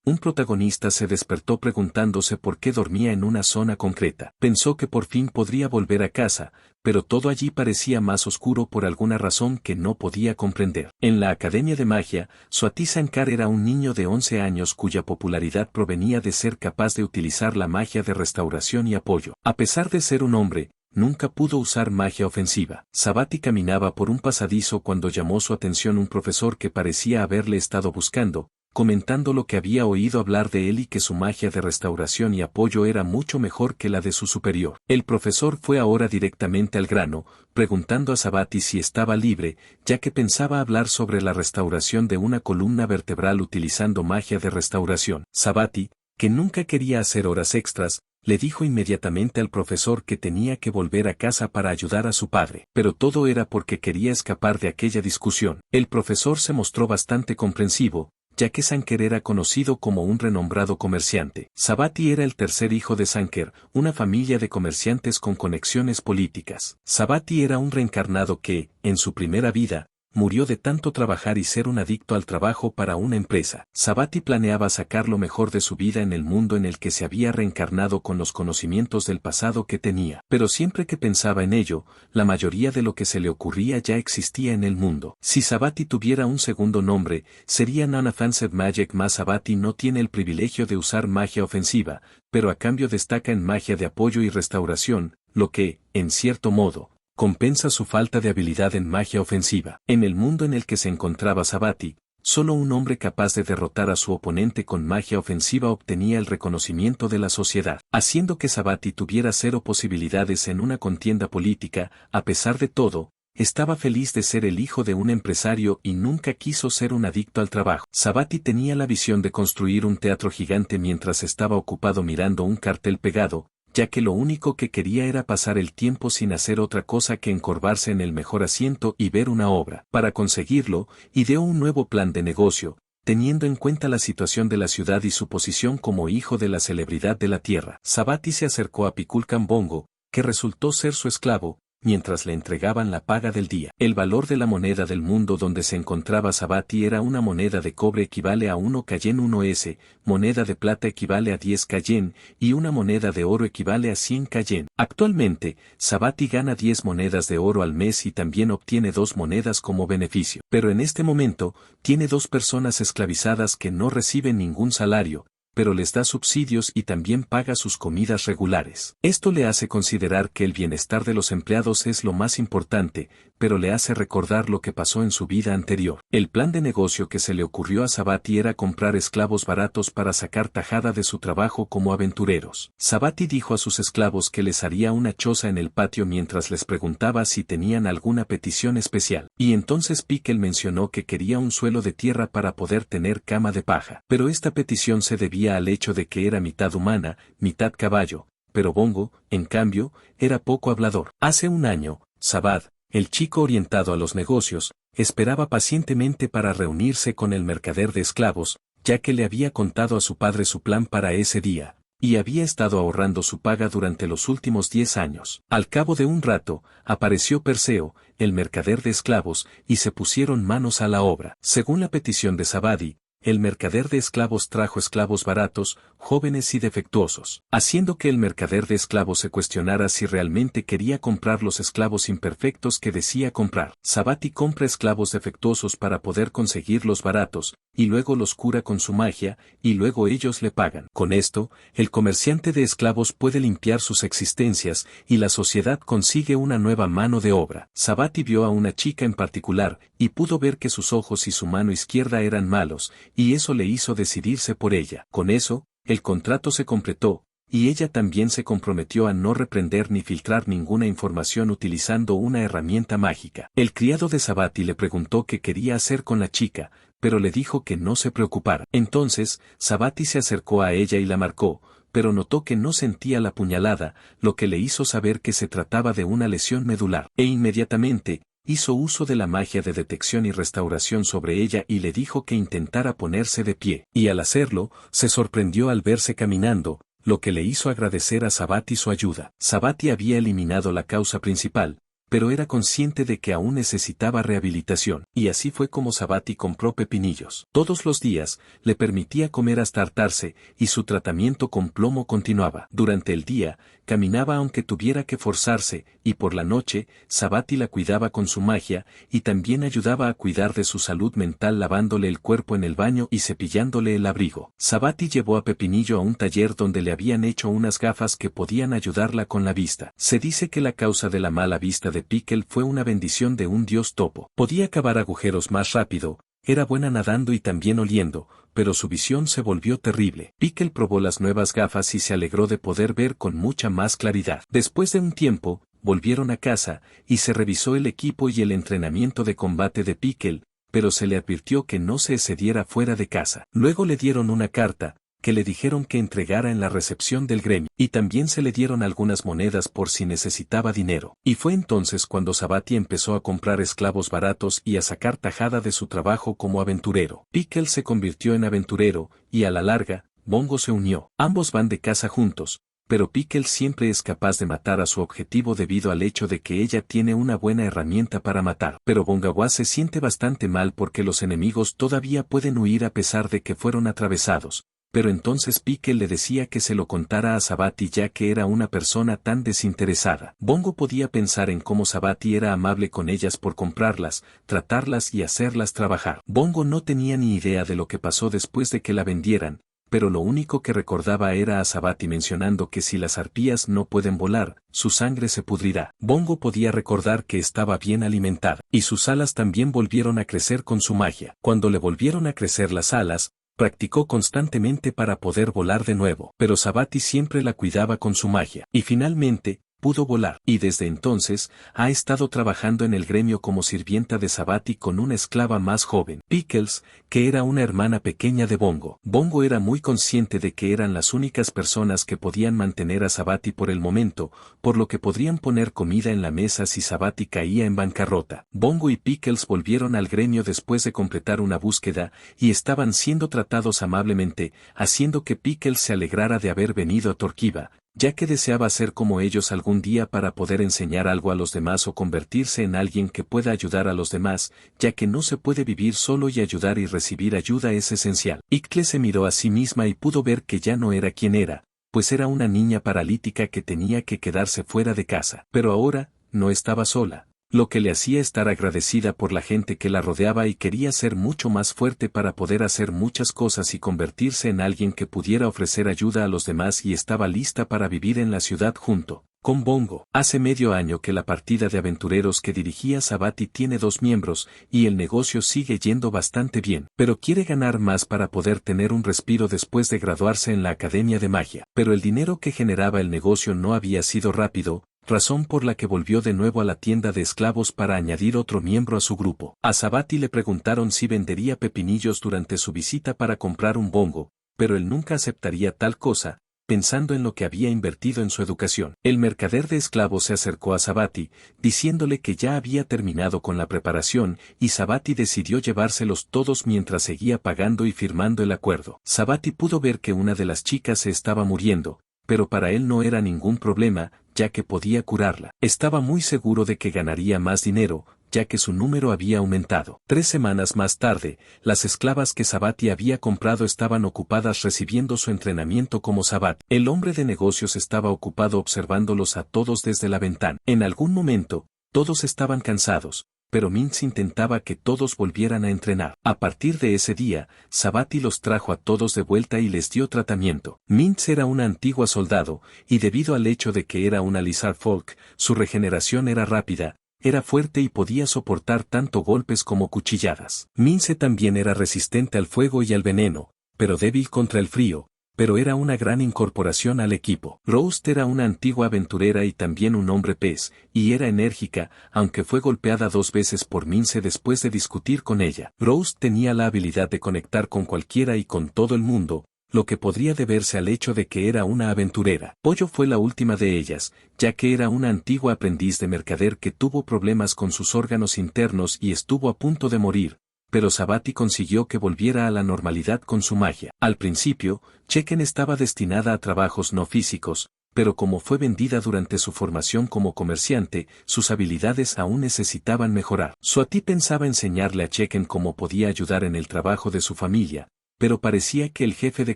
un protagonista se despertó preguntándose por qué dormía en una zona concreta. Pensó que por fin podría volver a casa, pero todo allí parecía más oscuro por alguna razón que no podía comprender. En la Academia de Magia, Swati Shankar era un niño de 11 años cuya popularidad provenía de ser capaz de utilizar la magia de restauración y apoyo. A pesar de ser un hombre, nunca pudo usar magia ofensiva. Sabati caminaba por un pasadizo cuando llamó su atención un profesor que parecía haberle estado buscando, comentando lo que había oído hablar de él y que su magia de restauración y apoyo era mucho mejor que la de su superior. El profesor fue ahora directamente al grano, preguntando a Sabati si estaba libre, ya que pensaba hablar sobre la restauración de una columna vertebral utilizando magia de restauración. Sabati, que nunca quería hacer horas extras, le dijo inmediatamente al profesor que tenía que volver a casa para ayudar a su padre, pero todo era porque quería escapar de aquella discusión. El profesor se mostró bastante comprensivo, ya que Shankar era conocido como un renombrado comerciante. Sabati era el tercer hijo de Shankar, una familia de comerciantes con conexiones políticas. Sabati era un reencarnado que, en su primera vida, murió de tanto trabajar y ser un adicto al trabajo para una empresa. Sabati planeaba sacar lo mejor de su vida en el mundo en el que se había reencarnado con los conocimientos del pasado que tenía. Pero siempre que pensaba en ello, la mayoría de lo que se le ocurría ya existía en el mundo. Si Sabati tuviera un segundo nombre, sería None Offensive Magic. Más Sabati no tiene el privilegio de usar magia ofensiva, pero a cambio destaca en magia de apoyo y restauración, lo que, en cierto modo, compensa su falta de habilidad en magia ofensiva. En el mundo en el que se encontraba Sabati, solo un hombre capaz de derrotar a su oponente con magia ofensiva obtenía el reconocimiento de la sociedad, haciendo que Sabati tuviera cero posibilidades en una contienda política. A pesar de todo, estaba feliz de ser el hijo de un empresario y nunca quiso ser un adicto al trabajo. Sabati tenía la visión de construir un teatro gigante mientras estaba ocupado mirando un cartel pegado, ya que lo único que quería era pasar el tiempo sin hacer otra cosa que encorvarse en el mejor asiento y ver una obra. Para conseguirlo, ideó un nuevo plan de negocio, teniendo en cuenta la situación de la ciudad y su posición como hijo de la celebridad de la tierra. Sabati se acercó a Pikul Kambongo, que resultó ser su esclavo, mientras le entregaban la paga del día. El valor de la moneda del mundo donde se encontraba Sabati era una moneda de cobre equivale a 1 Kayen 1S, moneda de plata equivale a 10 Kayen, y una moneda de oro equivale a 100 Kayen. Actualmente, Sabati gana 10 monedas de oro al mes y también obtiene 2 monedas como beneficio. Pero en este momento, tiene 2 personas esclavizadas que no reciben ningún salario, pero les da subsidios y también paga sus comidas regulares. Esto le hace considerar que el bienestar de los empleados es lo más importante, pero le hace recordar lo que pasó en su vida anterior. El plan de negocio que se le ocurrió a Sabati era comprar esclavos baratos para sacar tajada de su trabajo como aventureros. Sabati dijo a sus esclavos que les haría una choza en el patio mientras les preguntaba si tenían alguna petición especial. Y entonces Pikul mencionó que quería un suelo de tierra para poder tener cama de paja. Pero esta petición se debía al hecho de que era mitad humana, mitad caballo, pero Bongo, en cambio, era poco hablador. Hace un año, Sabad, el chico orientado a los negocios, esperaba pacientemente para reunirse con el mercader de esclavos, ya que le había contado a su padre su plan para ese día, y había estado ahorrando su paga durante los últimos 10 años. Al cabo de un rato, apareció Perseo, el mercader de esclavos, y se pusieron manos a la obra. Según la petición de Sabadi, el mercader de esclavos trajo esclavos baratos, jóvenes y defectuosos, haciendo que el mercader de esclavos se cuestionara si realmente quería comprar los esclavos imperfectos que decía comprar. Sabati compra esclavos defectuosos para poder conseguir los baratos, y luego los cura con su magia, y luego ellos le pagan. Con esto, el comerciante de esclavos puede limpiar sus existencias, y la sociedad consigue una nueva mano de obra. Sabati vio a una chica en particular, y pudo ver que sus ojos y su mano izquierda eran malos, y eso le hizo decidirse por ella. Con eso, el contrato se completó, y ella también se comprometió a no reprender ni filtrar ninguna información utilizando una herramienta mágica. El criado de Sabati le preguntó qué quería hacer con la chica, pero le dijo que no se preocupara. Entonces, Sabati se acercó a ella y la marcó, pero notó que no sentía la puñalada, lo que le hizo saber que se trataba de una lesión medular. E inmediatamente, hizo uso de la magia de detección y restauración sobre ella y le dijo que intentara ponerse de pie. Y al hacerlo, se sorprendió al verse caminando, lo que le hizo agradecer a Sabati su ayuda. Sabati había eliminado la causa principal, pero era consciente de que aún necesitaba rehabilitación, y así fue como Sabati compró pepinillos. Todos los días, le permitía comer hasta hartarse, y su tratamiento con plomo continuaba. Durante el día, caminaba aunque tuviera que forzarse, y por la noche, Sabati la cuidaba con su magia, y también ayudaba a cuidar de su salud mental lavándole el cuerpo en el baño y cepillándole el abrigo. Sabati llevó a Pepinillo a un taller donde le habían hecho unas gafas que podían ayudarla con la vista. Se dice que la causa de la mala vista de Pickle fue una bendición de un dios topo. Podía cavar agujeros más rápido, era buena nadando y también oliendo, pero su visión se volvió terrible. Pickle probó las nuevas gafas y se alegró de poder ver con mucha más claridad. Después de un tiempo, volvieron a casa, y se revisó el equipo y el entrenamiento de combate de Pickle, pero se le advirtió que no se excediera fuera de casa. Luego le dieron una carta, que le dijeron que entregara en la recepción del gremio, y también se le dieron algunas monedas por si necesitaba dinero. Y fue entonces cuando Sabati empezó a comprar esclavos baratos y a sacar tajada de su trabajo como aventurero. Pickle se convirtió en aventurero, y a la larga, Bongo se unió. Ambos van de caza juntos, pero Pickle siempre es capaz de matar a su objetivo debido al hecho de que ella tiene una buena herramienta para matar. Pero Bongawa se siente bastante mal porque los enemigos todavía pueden huir a pesar de que fueron atravesados. Pero entonces Pickle le decía que se lo contara a Sabati ya que era una persona tan desinteresada. Bongo podía pensar en cómo Sabati era amable con ellas por comprarlas, tratarlas y hacerlas trabajar. Bongo no tenía ni idea de lo que pasó después de que la vendieran, pero lo único que recordaba era a Sabati mencionando que si las arpías no pueden volar, su sangre se pudrirá. Bongo podía recordar que estaba bien alimentada, y sus alas también volvieron a crecer con su magia. Cuando le volvieron a crecer las alas, practicó constantemente para poder volar de nuevo, pero Sabati siempre la cuidaba con su magia, y finalmente, pudo volar, y desde entonces, ha estado trabajando en el gremio como sirvienta de Sabati con una esclava más joven, Pickles, que era una hermana pequeña de Bongo. Bongo era muy consciente de que eran las únicas personas que podían mantener a Sabati por el momento, por lo que podrían poner comida en la mesa si Sabati caía en bancarrota. Bongo y Pickles volvieron al gremio después de completar una búsqueda, y estaban siendo tratados amablemente, haciendo que Pickles se alegrara de haber venido a Torquiva, ya que deseaba ser como ellos algún día para poder enseñar algo a los demás o convertirse en alguien que pueda ayudar a los demás, ya que no se puede vivir solo y ayudar y recibir ayuda es esencial. Ickle se miró a sí misma y pudo ver que ya no era quien era, pues era una niña paralítica que tenía que quedarse fuera de casa. Pero ahora, no estaba sola, lo que le hacía estar agradecida por la gente que la rodeaba y quería ser mucho más fuerte para poder hacer muchas cosas y convertirse en alguien que pudiera ofrecer ayuda a los demás y estaba lista para vivir en la ciudad junto con Bongo. Hace medio año que la partida de aventureros que dirigía Sabati tiene 2 miembros y el negocio sigue yendo bastante bien, pero quiere ganar más para poder tener un respiro después de graduarse en la Academia de Magia. Pero el dinero que generaba el negocio no había sido rápido, razón por la que volvió de nuevo a la tienda de esclavos para añadir otro miembro a su grupo. A Sabati le preguntaron si vendería pepinillos durante su visita para comprar un bongo, pero él nunca aceptaría tal cosa, pensando en lo que había invertido en su educación. El mercader de esclavos se acercó a Sabati, diciéndole que ya había terminado con la preparación, y Sabati decidió llevárselos todos mientras seguía pagando y firmando el acuerdo. Sabati pudo ver que una de las chicas se estaba muriendo, pero para él no era ningún problema, ya que podía curarla. Estaba muy seguro de que ganaría más dinero, ya que su número había aumentado. 3 semanas más tarde, las esclavas que Sabati había comprado estaban ocupadas recibiendo su entrenamiento como Sabati. El hombre de negocios estaba ocupado observándolos a todos desde la ventana. En algún momento, todos estaban cansados, pero Mintz intentaba que todos volvieran a entrenar. A partir de ese día, Sabati los trajo a todos de vuelta y les dio tratamiento. Mintz era una antigua soldado, y debido al hecho de que era una Lizard Folk, su regeneración era rápida, era fuerte y podía soportar tanto golpes como cuchilladas. Mince también era resistente al fuego y al veneno, pero débil contra el frío, pero era una gran incorporación al equipo. Roast era una antigua aventurera y también un hombre pez, y era enérgica, aunque fue golpeada 2 veces por Mince después de discutir con ella. Roast tenía la habilidad de conectar con cualquiera y con todo el mundo, lo que podría deberse al hecho de que era una aventurera. Pollo fue la última de ellas, ya que era una antigua aprendiz de mercader que tuvo problemas con sus órganos internos y estuvo a punto de morir, pero Sabati consiguió que volviera a la normalidad con su magia. Al principio, Chequen estaba destinada a trabajos no físicos, pero como fue vendida durante su formación como comerciante, sus habilidades aún necesitaban mejorar. Swati pensaba enseñarle a Chechen cómo podía ayudar en el trabajo de su familia, pero parecía que el jefe de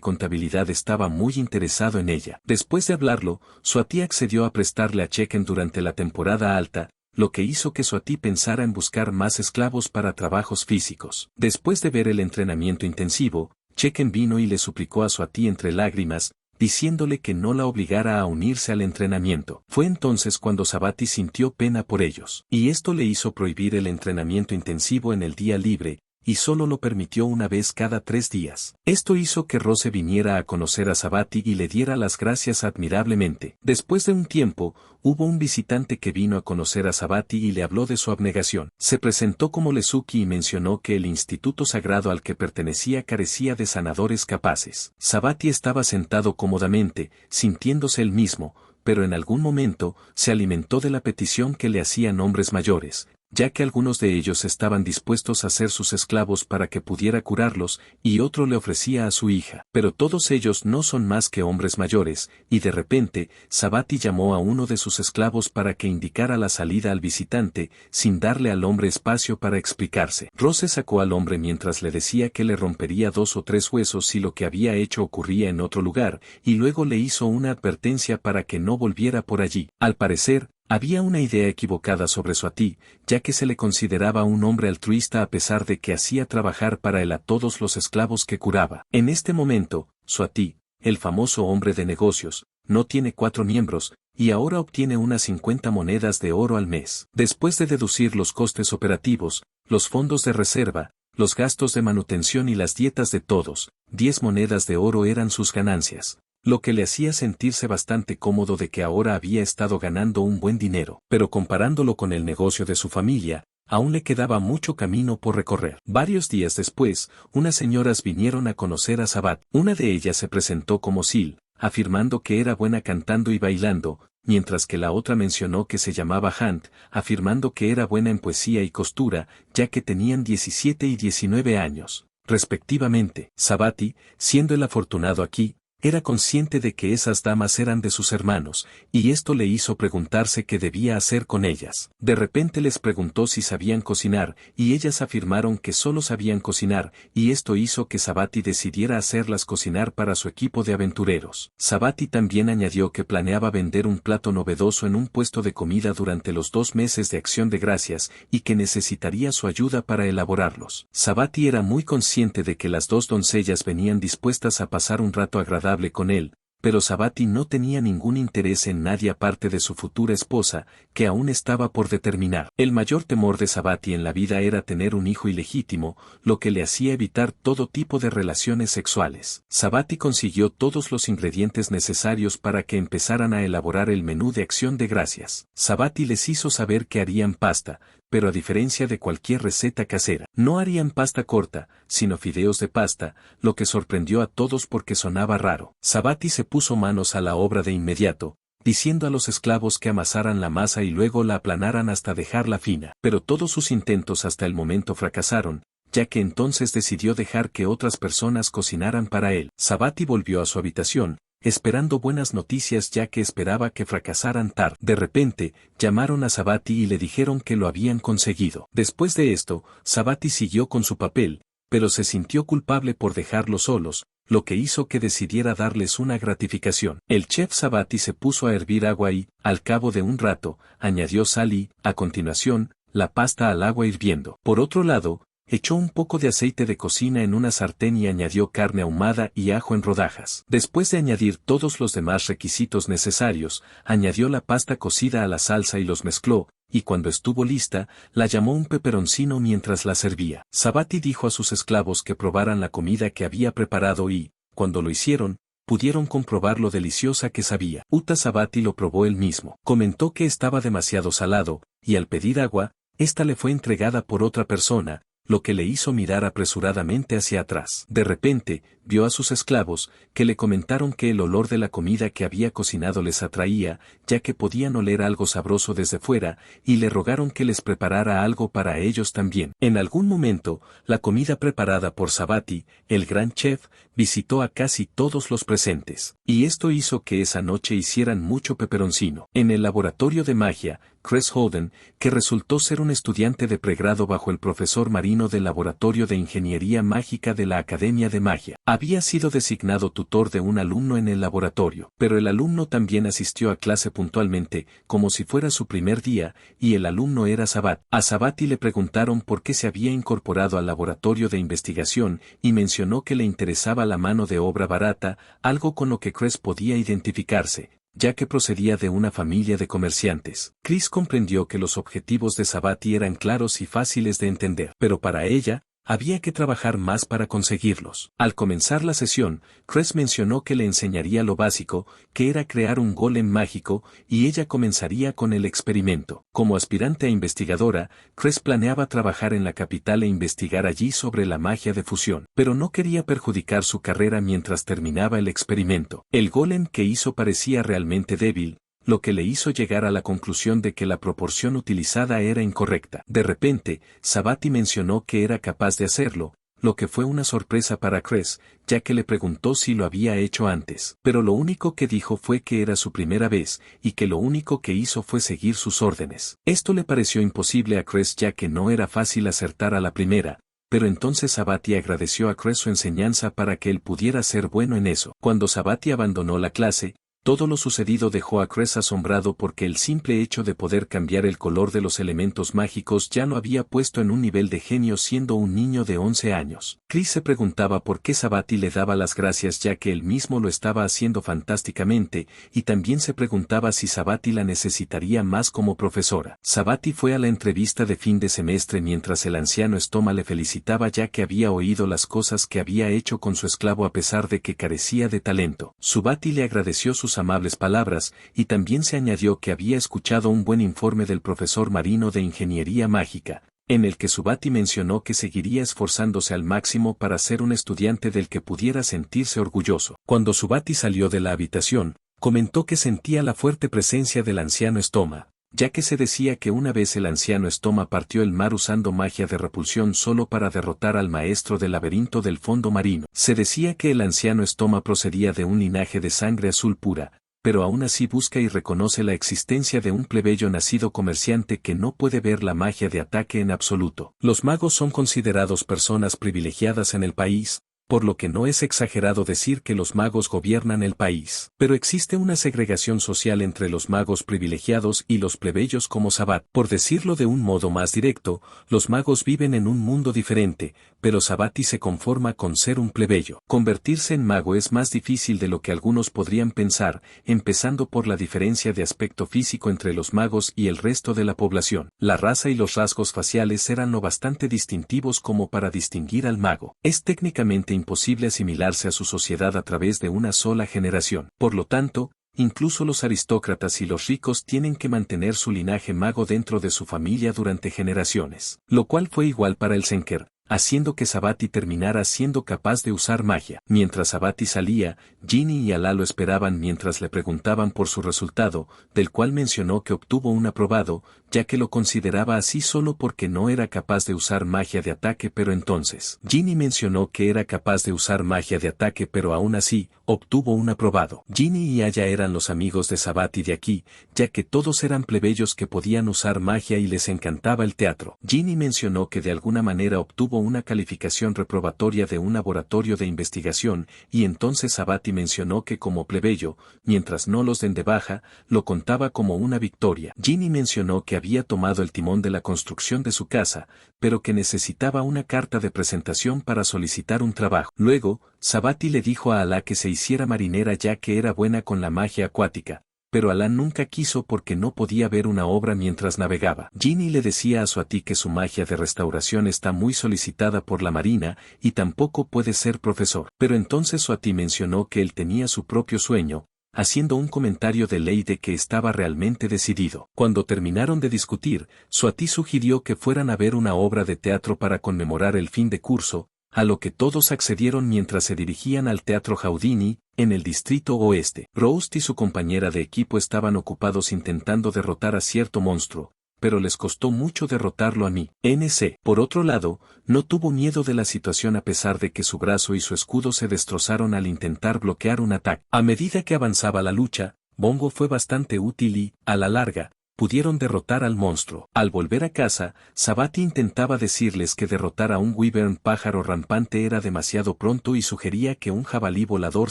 contabilidad estaba muy interesado en ella. Después de hablarlo, Swati accedió a prestarle a Chechen durante la temporada alta, lo que hizo que Swati pensara en buscar más esclavos para trabajos físicos. Después de ver el entrenamiento intensivo, Chechen vino y le suplicó a Swati entre lágrimas, diciéndole que no la obligara a unirse al entrenamiento. Fue entonces cuando Swati sintió pena por ellos, y esto le hizo prohibir el entrenamiento intensivo en el día libre, y solo lo permitió una vez cada 3 días. Esto hizo que Rose viniera a conocer a Swati y le diera las gracias admirablemente. Después de un tiempo, hubo un visitante que vino a conocer a Swati y le habló de su abnegación. Se presentó como Lesuki y mencionó que el instituto sagrado al que pertenecía carecía de sanadores capaces. Swati estaba sentado cómodamente, sintiéndose el mismo, pero en algún momento se alimentó de la petición que le hacían hombres mayores, ya que algunos de ellos estaban dispuestos a ser sus esclavos para que pudiera curarlos, y otro le ofrecía a su hija. Pero todos ellos no son más que hombres mayores, y de repente, Swati llamó a uno de sus esclavos para que indicara la salida al visitante, sin darle al hombre espacio para explicarse. Rose sacó al hombre mientras le decía que le rompería 2 o 3 huesos si lo que había hecho ocurría en otro lugar, y luego le hizo una advertencia para que no volviera por allí. Al parecer, había una idea equivocada sobre Swati, ya que se le consideraba un hombre altruista a pesar de que hacía trabajar para él a todos los esclavos que curaba. En este momento, Swati, el famoso hombre de negocios, no tiene 4 miembros, y ahora obtiene unas 50 monedas de oro al mes. Después de deducir los costes operativos, los fondos de reserva, los gastos de manutención y las dietas de todos, 10 monedas de oro eran sus ganancias, lo que le hacía sentirse bastante cómodo de que ahora había estado ganando un buen dinero. Pero comparándolo con el negocio de su familia, aún le quedaba mucho camino por recorrer. Varios días después, unas señoras vinieron a conocer a Swati. Una de ellas se presentó como Sil, afirmando que era buena cantando y bailando, mientras que la otra mencionó que se llamaba Hunt, afirmando que era buena en poesía y costura, ya que tenían 17 y 19 años, respectivamente. Swati, siendo el afortunado aquí, era consciente de que esas damas eran de sus hermanos, y esto le hizo preguntarse qué debía hacer con ellas. De repente les preguntó si sabían cocinar, y ellas afirmaron que solo sabían cocinar, y esto hizo que Swati decidiera hacerlas cocinar para su equipo de aventureros. Swati también añadió que planeaba vender un plato novedoso en un puesto de comida durante los 2 meses de Acción de Gracias, y que necesitaría su ayuda para elaborarlos. Swati era muy consciente de que las 2 doncellas venían dispuestas a pasar un rato agradable con él, pero Swati no tenía ningún interés en nadie aparte de su futura esposa, que aún estaba por determinar. El mayor temor de Swati en la vida era tener un hijo ilegítimo, lo que le hacía evitar todo tipo de relaciones sexuales. Swati consiguió todos los ingredientes necesarios para que empezaran a elaborar el menú de Acción de Gracias. Swati les hizo saber que harían pasta, pero a diferencia de cualquier receta casera, no harían pasta corta, sino fideos de pasta, lo que sorprendió a todos porque sonaba raro. Swati se puso manos a la obra de inmediato, diciendo a los esclavos que amasaran la masa y luego la aplanaran hasta dejarla fina. Pero todos sus intentos hasta el momento fracasaron, ya que entonces decidió dejar que otras personas cocinaran para él. Swati volvió a su habitación, esperando buenas noticias ya que esperaba que fracasaran tarde. De repente, llamaron a Swati y le dijeron que lo habían conseguido. Después de esto, Swati siguió con su papel, pero se sintió culpable por dejarlos solos, lo que hizo que decidiera darles una gratificación. El chef Swati se puso a hervir agua y, al cabo de un rato, añadió sal y, a continuación, la pasta al agua hirviendo. Por otro lado, echó un poco de aceite de cocina en una sartén y añadió carne ahumada y ajo en rodajas. Después de añadir todos los demás requisitos necesarios, añadió la pasta cocida a la salsa y los mezcló, y cuando estuvo lista, la llamó un peperoncino mientras la servía. Swati dijo a sus esclavos que probaran la comida que había preparado y, cuando lo hicieron, pudieron comprobar lo deliciosa que sabía. Uta Swati lo probó él mismo. Comentó que estaba demasiado salado, y al pedir agua, esta le fue entregada por otra persona, lo que le hizo mirar apresuradamente hacia atrás. De repente, vio a sus esclavos, que le comentaron que el olor de la comida que había cocinado les atraía, ya que podían oler algo sabroso desde fuera, y le rogaron que les preparara algo para ellos también. En algún momento, la comida preparada por Sabati, el gran chef, visitó a casi todos los presentes, y esto hizo que esa noche hicieran mucho peperoncino. En el laboratorio de magia, Cress Holden, que resultó ser un estudiante de pregrado bajo el profesor marino del Laboratorio de Ingeniería Mágica de la Academia de Magia, había sido designado tutor de un alumno en el laboratorio, pero el alumno también asistió a clase puntualmente, como si fuera su primer día, y el alumno era Sabati. A Sabati le preguntaron por qué se había incorporado al laboratorio de investigación, y mencionó que le interesaba la mano de obra barata, algo con lo que Cress podía identificarse, ya que procedía de una familia de comerciantes. Chris comprendió que los objetivos de Sabati eran claros y fáciles de entender, pero para ella, había que trabajar más para conseguirlos. Al comenzar la sesión, Cress mencionó que le enseñaría lo básico, que era crear un golem mágico, y ella comenzaría con el experimento. Como aspirante a investigadora, Cress planeaba trabajar en la capital e investigar allí sobre la magia de fusión, pero no quería perjudicar su carrera mientras terminaba el experimento. El golem que hizo parecía realmente débil, lo que le hizo llegar a la conclusión de que la proporción utilizada era incorrecta. De repente, Sabati mencionó que era capaz de hacerlo, lo que fue una sorpresa para Cress, ya que le preguntó si lo había hecho antes. Pero lo único que dijo fue que era su primera vez, y que lo único que hizo fue seguir sus órdenes. Esto le pareció imposible a Cress ya que no era fácil acertar a la primera, pero entonces Sabati agradeció a Cress su enseñanza para que él pudiera ser bueno en eso. Cuando Sabati abandonó la clase, todo lo sucedido dejó a Cress asombrado porque el simple hecho de poder cambiar el color de los elementos mágicos ya lo había puesto en un nivel de genio siendo un niño de 11 años. Chris se preguntaba por qué Sabati le daba las gracias ya que él mismo lo estaba haciendo fantásticamente, y también se preguntaba si Sabati la necesitaría más como profesora. Sabati fue a la entrevista de fin de semestre mientras el anciano Stoma le felicitaba ya que había oído las cosas que había hecho con su esclavo a pesar de que carecía de talento. Sabati le agradeció sus amables palabras, y también se añadió que había escuchado un buen informe del profesor marino de ingeniería mágica, en el que Sabati mencionó que seguiría esforzándose al máximo para ser un estudiante del que pudiera sentirse orgulloso. Cuando Sabati salió de la habitación, comentó que sentía la fuerte presencia del anciano Stoma, ya que se decía que una vez el anciano Stoma partió el mar usando magia de repulsión solo para derrotar al maestro del laberinto del fondo marino. Se decía que el anciano Stoma procedía de un linaje de sangre azul pura, pero aún así busca y reconoce la existencia de un plebeyo nacido comerciante que no puede ver la magia de ataque en absoluto. Los magos son considerados personas privilegiadas en el país, por lo que no es exagerado decir que los magos gobiernan el país. Pero existe una segregación social entre los magos privilegiados y los plebeyos como Sabati. Por decirlo de un modo más directo, los magos viven en un mundo diferente, pero Sabati se conforma con ser un plebeyo. Convertirse en mago es más difícil de lo que algunos podrían pensar, empezando por la diferencia de aspecto físico entre los magos y el resto de la población. La raza y los rasgos faciales eran lo bastante distintivos como para distinguir al mago. Es técnicamente imposible asimilarse a su sociedad a través de una sola generación. Por lo tanto, incluso los aristócratas y los ricos tienen que mantener su linaje mago dentro de su familia durante generaciones. Lo cual fue igual para el Senker, haciendo que Sabati terminara siendo capaz de usar magia. Mientras Sabati salía, Ginny y Alá lo esperaban mientras le preguntaban por su resultado, del cual mencionó que obtuvo un aprobado, ya que lo consideraba así solo porque no era capaz de usar magia de ataque, pero entonces Ginny mencionó que era capaz de usar magia de ataque pero aún así, obtuvo un aprobado. Ginny y Aya eran los amigos de Sabati de aquí, ya que todos eran plebeyos que podían usar magia y les encantaba el teatro. Ginny mencionó que de alguna manera obtuvo una calificación reprobatoria de un laboratorio de investigación, y entonces Sabati mencionó que como plebeyo, mientras no los den de baja, lo contaba como una victoria. Ginny mencionó que había tomado el timón de la construcción de su casa, pero que necesitaba una carta de presentación para solicitar un trabajo. Luego, Sabati le dijo a Alá que se hiciera marinera ya que era buena con la magia acuática, pero Alá nunca quiso porque no podía ver una obra mientras navegaba. Ginny le decía a Swati que su magia de restauración está muy solicitada por la marina y tampoco puede ser profesor. Pero entonces Swati mencionó que él tenía su propio sueño, haciendo un comentario de ley de que estaba realmente decidido. Cuando terminaron de discutir, Swati sugirió que fueran a ver una obra de teatro para conmemorar el fin de curso, a lo que todos accedieron mientras se dirigían al Teatro Houdini, en el Distrito Oeste. Roast y su compañera de equipo estaban ocupados intentando derrotar a cierto monstruo, pero les costó mucho derrotarlo a mí. NC, por otro lado, no tuvo miedo de la situación a pesar de que su brazo y su escudo se destrozaron al intentar bloquear un ataque. A medida que avanzaba la lucha, Bongo fue bastante útil y, a la larga, pudieron derrotar al monstruo. Al volver a casa, Sabati intentaba decirles que derrotar a un wyvern pájaro rampante era demasiado pronto y sugería que un jabalí volador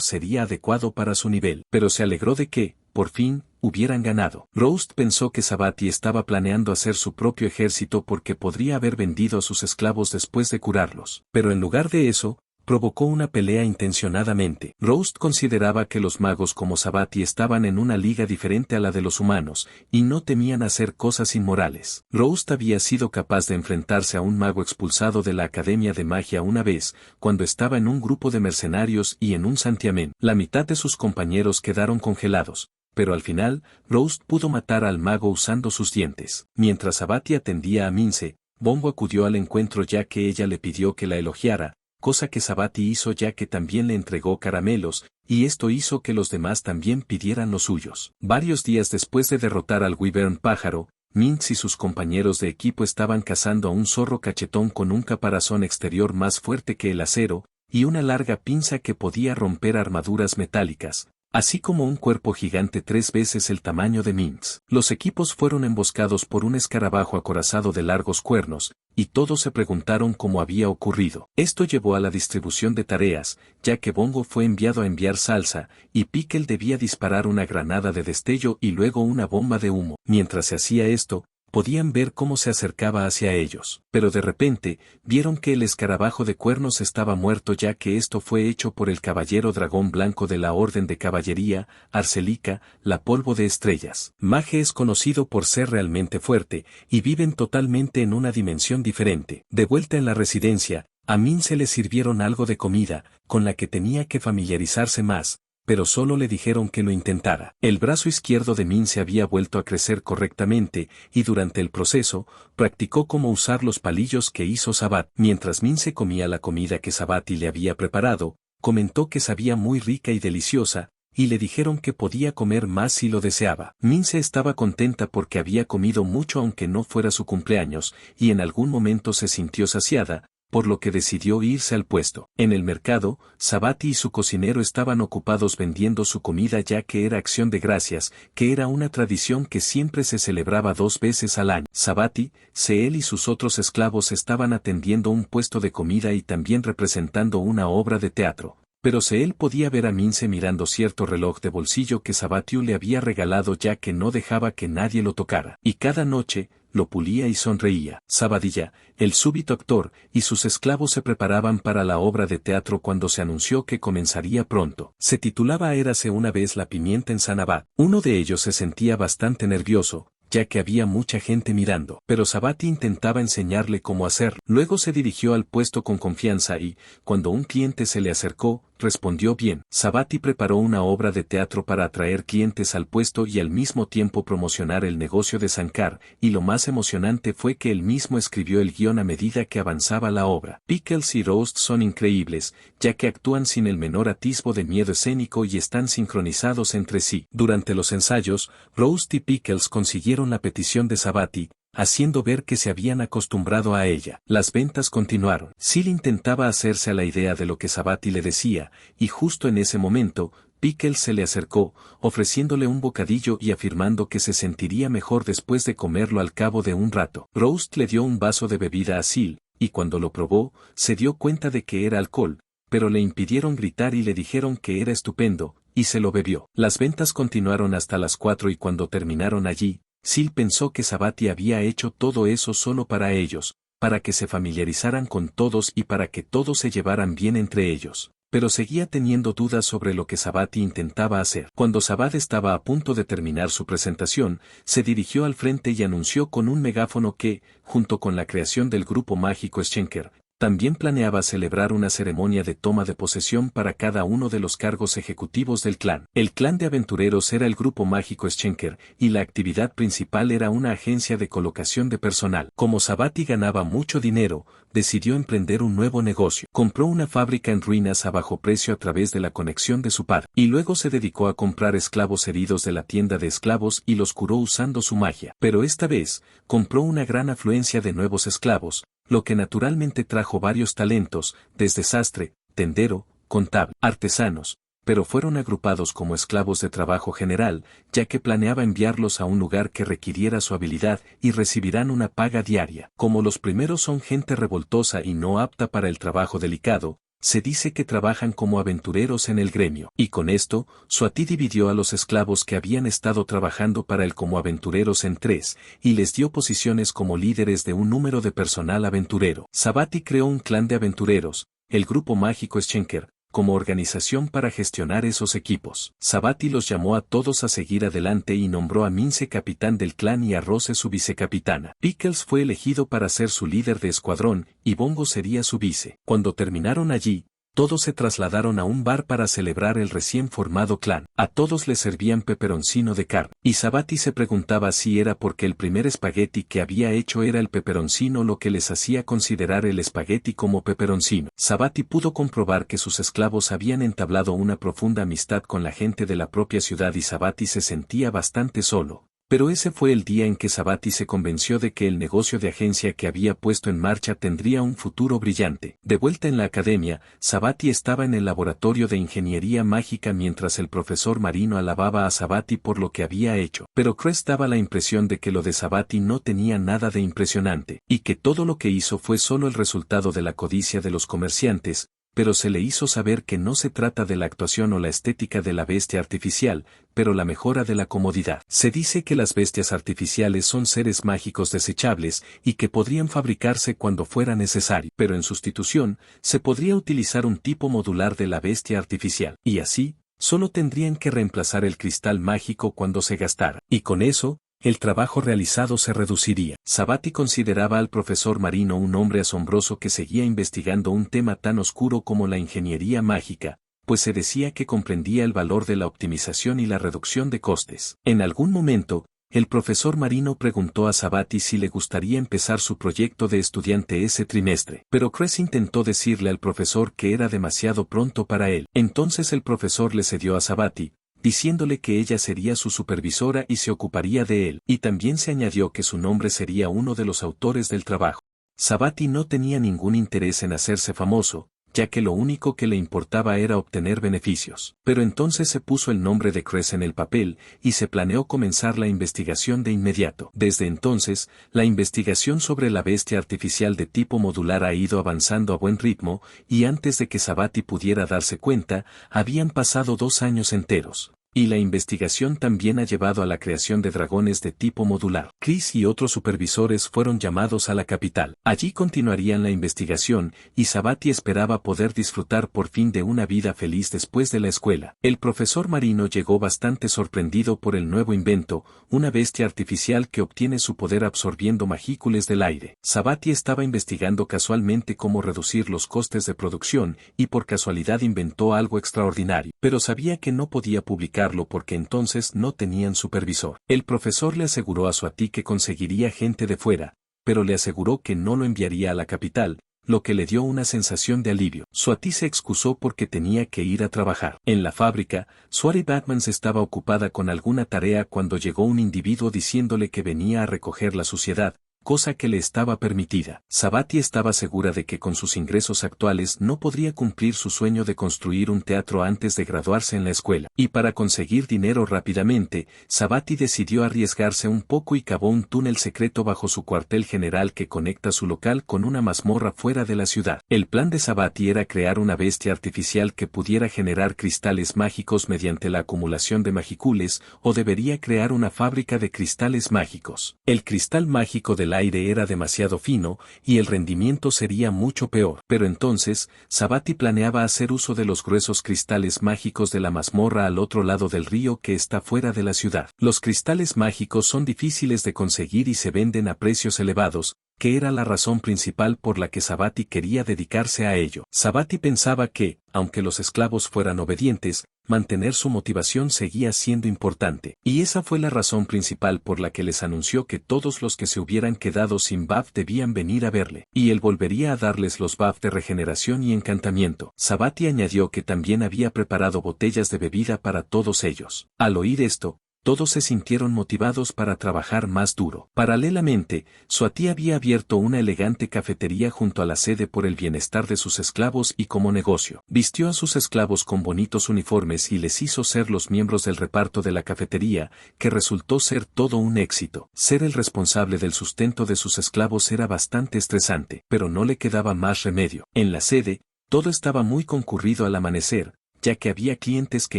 sería adecuado para su nivel, pero se alegró de que, por fin, hubieran ganado. Roast pensó que Sabati estaba planeando hacer su propio ejército porque podría haber vendido a sus esclavos después de curarlos, pero en lugar de eso, provocó una pelea intencionadamente. Roast consideraba que los magos como Sabati estaban en una liga diferente a la de los humanos, y no temían hacer cosas inmorales. Roast había sido capaz de enfrentarse a un mago expulsado de la Academia de Magia una vez, cuando estaba en un grupo de mercenarios y en un santiamén. La mitad de sus compañeros quedaron congelados, pero al final, Roast pudo matar al mago usando sus dientes. Mientras Sabati atendía a Mince, Bongo acudió al encuentro ya que ella le pidió que la elogiara, cosa que Sabati hizo ya que también le entregó caramelos, y esto hizo que los demás también pidieran los suyos. Varios días después de derrotar al wyvern pájaro, Mince y sus compañeros de equipo estaban cazando a un zorro cachetón con un caparazón exterior más fuerte que el acero, y una larga pinza que podía romper armaduras metálicas, así como un cuerpo gigante 3 veces el tamaño de Mince. Los equipos fueron emboscados por un escarabajo acorazado de largos cuernos, y todos se preguntaron cómo había ocurrido. Esto llevó a la distribución de tareas, ya que Bongo fue enviado a enviar salsa, y Pickle debía disparar una granada de destello y luego una bomba de humo. Mientras se hacía esto, podían ver cómo se acercaba hacia ellos, pero de repente, vieron que el escarabajo de cuernos estaba muerto ya que esto fue hecho por el caballero dragón blanco de la Orden de Caballería, Arcelica, la polvo de estrellas. Mage es conocido por ser realmente fuerte, y viven totalmente en una dimensión diferente. De vuelta en la residencia, a Mince le sirvieron algo de comida, con la que tenía que familiarizarse más, pero solo le dijeron que lo intentara. El brazo izquierdo de Mince había vuelto a crecer correctamente, y durante el proceso, practicó cómo usar los palillos que hizo Sabat. Mientras Mince comía la comida que Sabati le había preparado, comentó que sabía muy rica y deliciosa, y le dijeron que podía comer más si lo deseaba. Mince estaba contenta porque había comido mucho aunque no fuera su cumpleaños, y en algún momento se sintió saciada, por lo que decidió irse al puesto. En el mercado, Sabati y su cocinero estaban ocupados vendiendo su comida ya que era acción de gracias, que era una tradición que siempre se celebraba 2 veces al año. Sabati, Seel y sus otros esclavos estaban atendiendo un puesto de comida y también representando una obra de teatro. Pero Seel podía ver a Mince mirando cierto reloj de bolsillo que Sabatiu le había regalado ya que no dejaba que nadie lo tocara. Y cada noche, lo pulía y sonreía. Sabadilla, el súbito actor, y sus esclavos se preparaban para la obra de teatro cuando se anunció que comenzaría pronto. Se titulaba Érase una vez la pimienta en Sanabad. Uno de ellos se sentía bastante nervioso, ya que había mucha gente mirando. Pero Sabati intentaba enseñarle cómo hacerlo. Luego se dirigió al puesto con confianza y, cuando un cliente se le acercó, respondió bien. Sabati preparó una obra de teatro para atraer clientes al puesto y al mismo tiempo promocionar el negocio de Sankar, y lo más emocionante fue que él mismo escribió el guión a medida que avanzaba la obra. Pickles y Roast son increíbles, ya que actúan sin el menor atisbo de miedo escénico y están sincronizados entre sí. Durante los ensayos, Roast y Pickles consiguieron la petición de Sabati, haciendo ver que se habían acostumbrado a ella. Las ventas continuaron. Sil intentaba hacerse a la idea de lo que Sabati le decía, y justo en ese momento, Pickles se le acercó, ofreciéndole un bocadillo y afirmando que se sentiría mejor después de comerlo al cabo de un rato. Roast le dio un vaso de bebida a Sil, y cuando lo probó, se dio cuenta de que era alcohol, pero le impidieron gritar y le dijeron que era estupendo, y se lo bebió. Las ventas continuaron hasta las 4 y cuando terminaron allí, Sil pensó que Sabati había hecho todo eso solo para ellos, para que se familiarizaran con todos y para que todos se llevaran bien entre ellos. Pero seguía teniendo dudas sobre lo que Sabati intentaba hacer. Cuando Sabat estaba a punto de terminar su presentación, se dirigió al frente y anunció con un megáfono que, junto con la creación del grupo mágico Schenker, También planeaba celebrar una ceremonia de toma de posesión para cada uno de los cargos ejecutivos del clan. El clan de aventureros era el grupo mágico Schenker, y la actividad principal era una agencia de colocación de personal. Como Sabati ganaba mucho dinero, decidió emprender un nuevo negocio. Compró una fábrica en ruinas a bajo precio a través de la conexión de su padre, y luego se dedicó a comprar esclavos heridos de la tienda de esclavos y los curó usando su magia. Pero esta vez, compró una gran afluencia de nuevos esclavos, lo que naturalmente trajo varios talentos, desde sastre, tendero, contable, artesanos, pero fueron agrupados como esclavos de trabajo general, ya que planeaba enviarlos a un lugar que requiriera su habilidad y recibirán una paga diaria. Como los primeros son gente revoltosa y no apta para el trabajo delicado, se dice que trabajan como aventureros en el gremio, y con esto, Suati dividió a los esclavos que habían estado trabajando para él como aventureros en 3, y les dio posiciones como líderes de un número de personal aventurero. Sabati creó un clan de aventureros, el grupo mágico Schenker, como organización para gestionar esos equipos. Sabati los llamó a todos a seguir adelante y nombró a Mince capitán del clan y a Rose su vicecapitana. Pickles fue elegido para ser su líder de escuadrón, y Bongo sería su vice. Cuando terminaron allí, todos se trasladaron a un bar para celebrar el recién formado clan. A todos les servían peperoncino de carne, y Sabati se preguntaba si era porque el primer espagueti que había hecho era el peperoncino lo que les hacía considerar el espagueti como peperoncino. Sabati pudo comprobar que sus esclavos habían entablado una profunda amistad con la gente de la propia ciudad y Sabati se sentía bastante solo. Pero ese fue el día en que Sabati se convenció de que el negocio de agencia que había puesto en marcha tendría un futuro brillante. De vuelta en la academia, Sabati estaba en el laboratorio de ingeniería mágica mientras el profesor Marino alababa a Sabati por lo que había hecho. Pero Crest daba la impresión de que lo de Sabati no tenía nada de impresionante, y que todo lo que hizo fue solo el resultado de la codicia de los comerciantes, pero se le hizo saber que no se trata de la actuación o la estética de la bestia artificial, pero la mejora de la comodidad. Se dice que las bestias artificiales son seres mágicos desechables y que podrían fabricarse cuando fuera necesario, pero en sustitución, se podría utilizar un tipo modular de la bestia artificial, y así, solo tendrían que reemplazar el cristal mágico cuando se gastara, y con eso, el trabajo realizado se reduciría. Sabati consideraba al profesor Marino un hombre asombroso que seguía investigando un tema tan oscuro como la ingeniería mágica, pues se decía que comprendía el valor de la optimización y la reducción de costes. En algún momento, el profesor Marino preguntó a Sabati si le gustaría empezar su proyecto de estudiante ese trimestre, pero Cress intentó decirle al profesor que era demasiado pronto para él. Entonces el profesor le cedió a Sabati, diciéndole que ella sería su supervisora y se ocuparía de él, y también se añadió que su nombre sería uno de los autores del trabajo. Sabati no tenía ningún interés en hacerse famoso, ya que lo único que le importaba era obtener beneficios. Pero entonces se puso el nombre de Cress en el papel, y se planeó comenzar la investigación de inmediato. Desde entonces, la investigación sobre la bestia artificial de tipo modular ha ido avanzando a buen ritmo, y antes de que Sabati pudiera darse cuenta, habían pasado 2 años enteros. Y la investigación también ha llevado a la creación de dragones de tipo modular. Chris y otros supervisores fueron llamados a la capital. Allí continuarían la investigación, y Sabati esperaba poder disfrutar por fin de una vida feliz después de la escuela. El profesor Marino llegó bastante sorprendido por el nuevo invento, una bestia artificial que obtiene su poder absorbiendo magícules del aire. Sabati estaba investigando casualmente cómo reducir los costes de producción, y por casualidad inventó algo extraordinario, pero sabía que no podía publicarlo porque entonces no tenían supervisor. El profesor le aseguró a Suati que conseguiría gente de fuera, pero le aseguró que no lo enviaría a la capital, lo que le dio una sensación de alivio. Suati se excusó porque tenía que ir a trabajar. En la fábrica, Suati Batmans estaba ocupada con alguna tarea cuando llegó un individuo diciéndole que venía a recoger la suciedad, cosa que le estaba permitida. Sabati estaba segura de que con sus ingresos actuales no podría cumplir su sueño de construir un teatro antes de graduarse en la escuela, y para conseguir dinero rápidamente, Sabati decidió arriesgarse un poco y cavó un túnel secreto bajo su cuartel general que conecta su local con una mazmorra fuera de la ciudad. El plan de Sabati era crear una bestia artificial que pudiera generar cristales mágicos mediante la acumulación de magicules, o debería crear una fábrica de cristales mágicos. El cristal mágico del aire era demasiado fino, y el rendimiento sería mucho peor. Pero entonces, Sabati planeaba hacer uso de los gruesos cristales mágicos de la mazmorra al otro lado del río que está fuera de la ciudad. Los cristales mágicos son difíciles de conseguir y se venden a precios elevados, que era la razón principal por la que Sabati quería dedicarse a ello. Sabati pensaba que, aunque los esclavos fueran obedientes, mantener su motivación seguía siendo importante. Y esa fue la razón principal por la que les anunció que todos los que se hubieran quedado sin buff debían venir a verle, y él volvería a darles los buff de regeneración y encantamiento. Sabati añadió que también había preparado botellas de bebida para todos ellos. Al oír esto, todos se sintieron motivados para trabajar más duro. Paralelamente, Swati había abierto una elegante cafetería junto a la sede por el bienestar de sus esclavos y como negocio. Vistió a sus esclavos con bonitos uniformes y les hizo ser los miembros del reparto de la cafetería, que resultó ser todo un éxito. Ser el responsable del sustento de sus esclavos era bastante estresante, pero no le quedaba más remedio. En la sede, todo estaba muy concurrido al amanecer, ya que había clientes que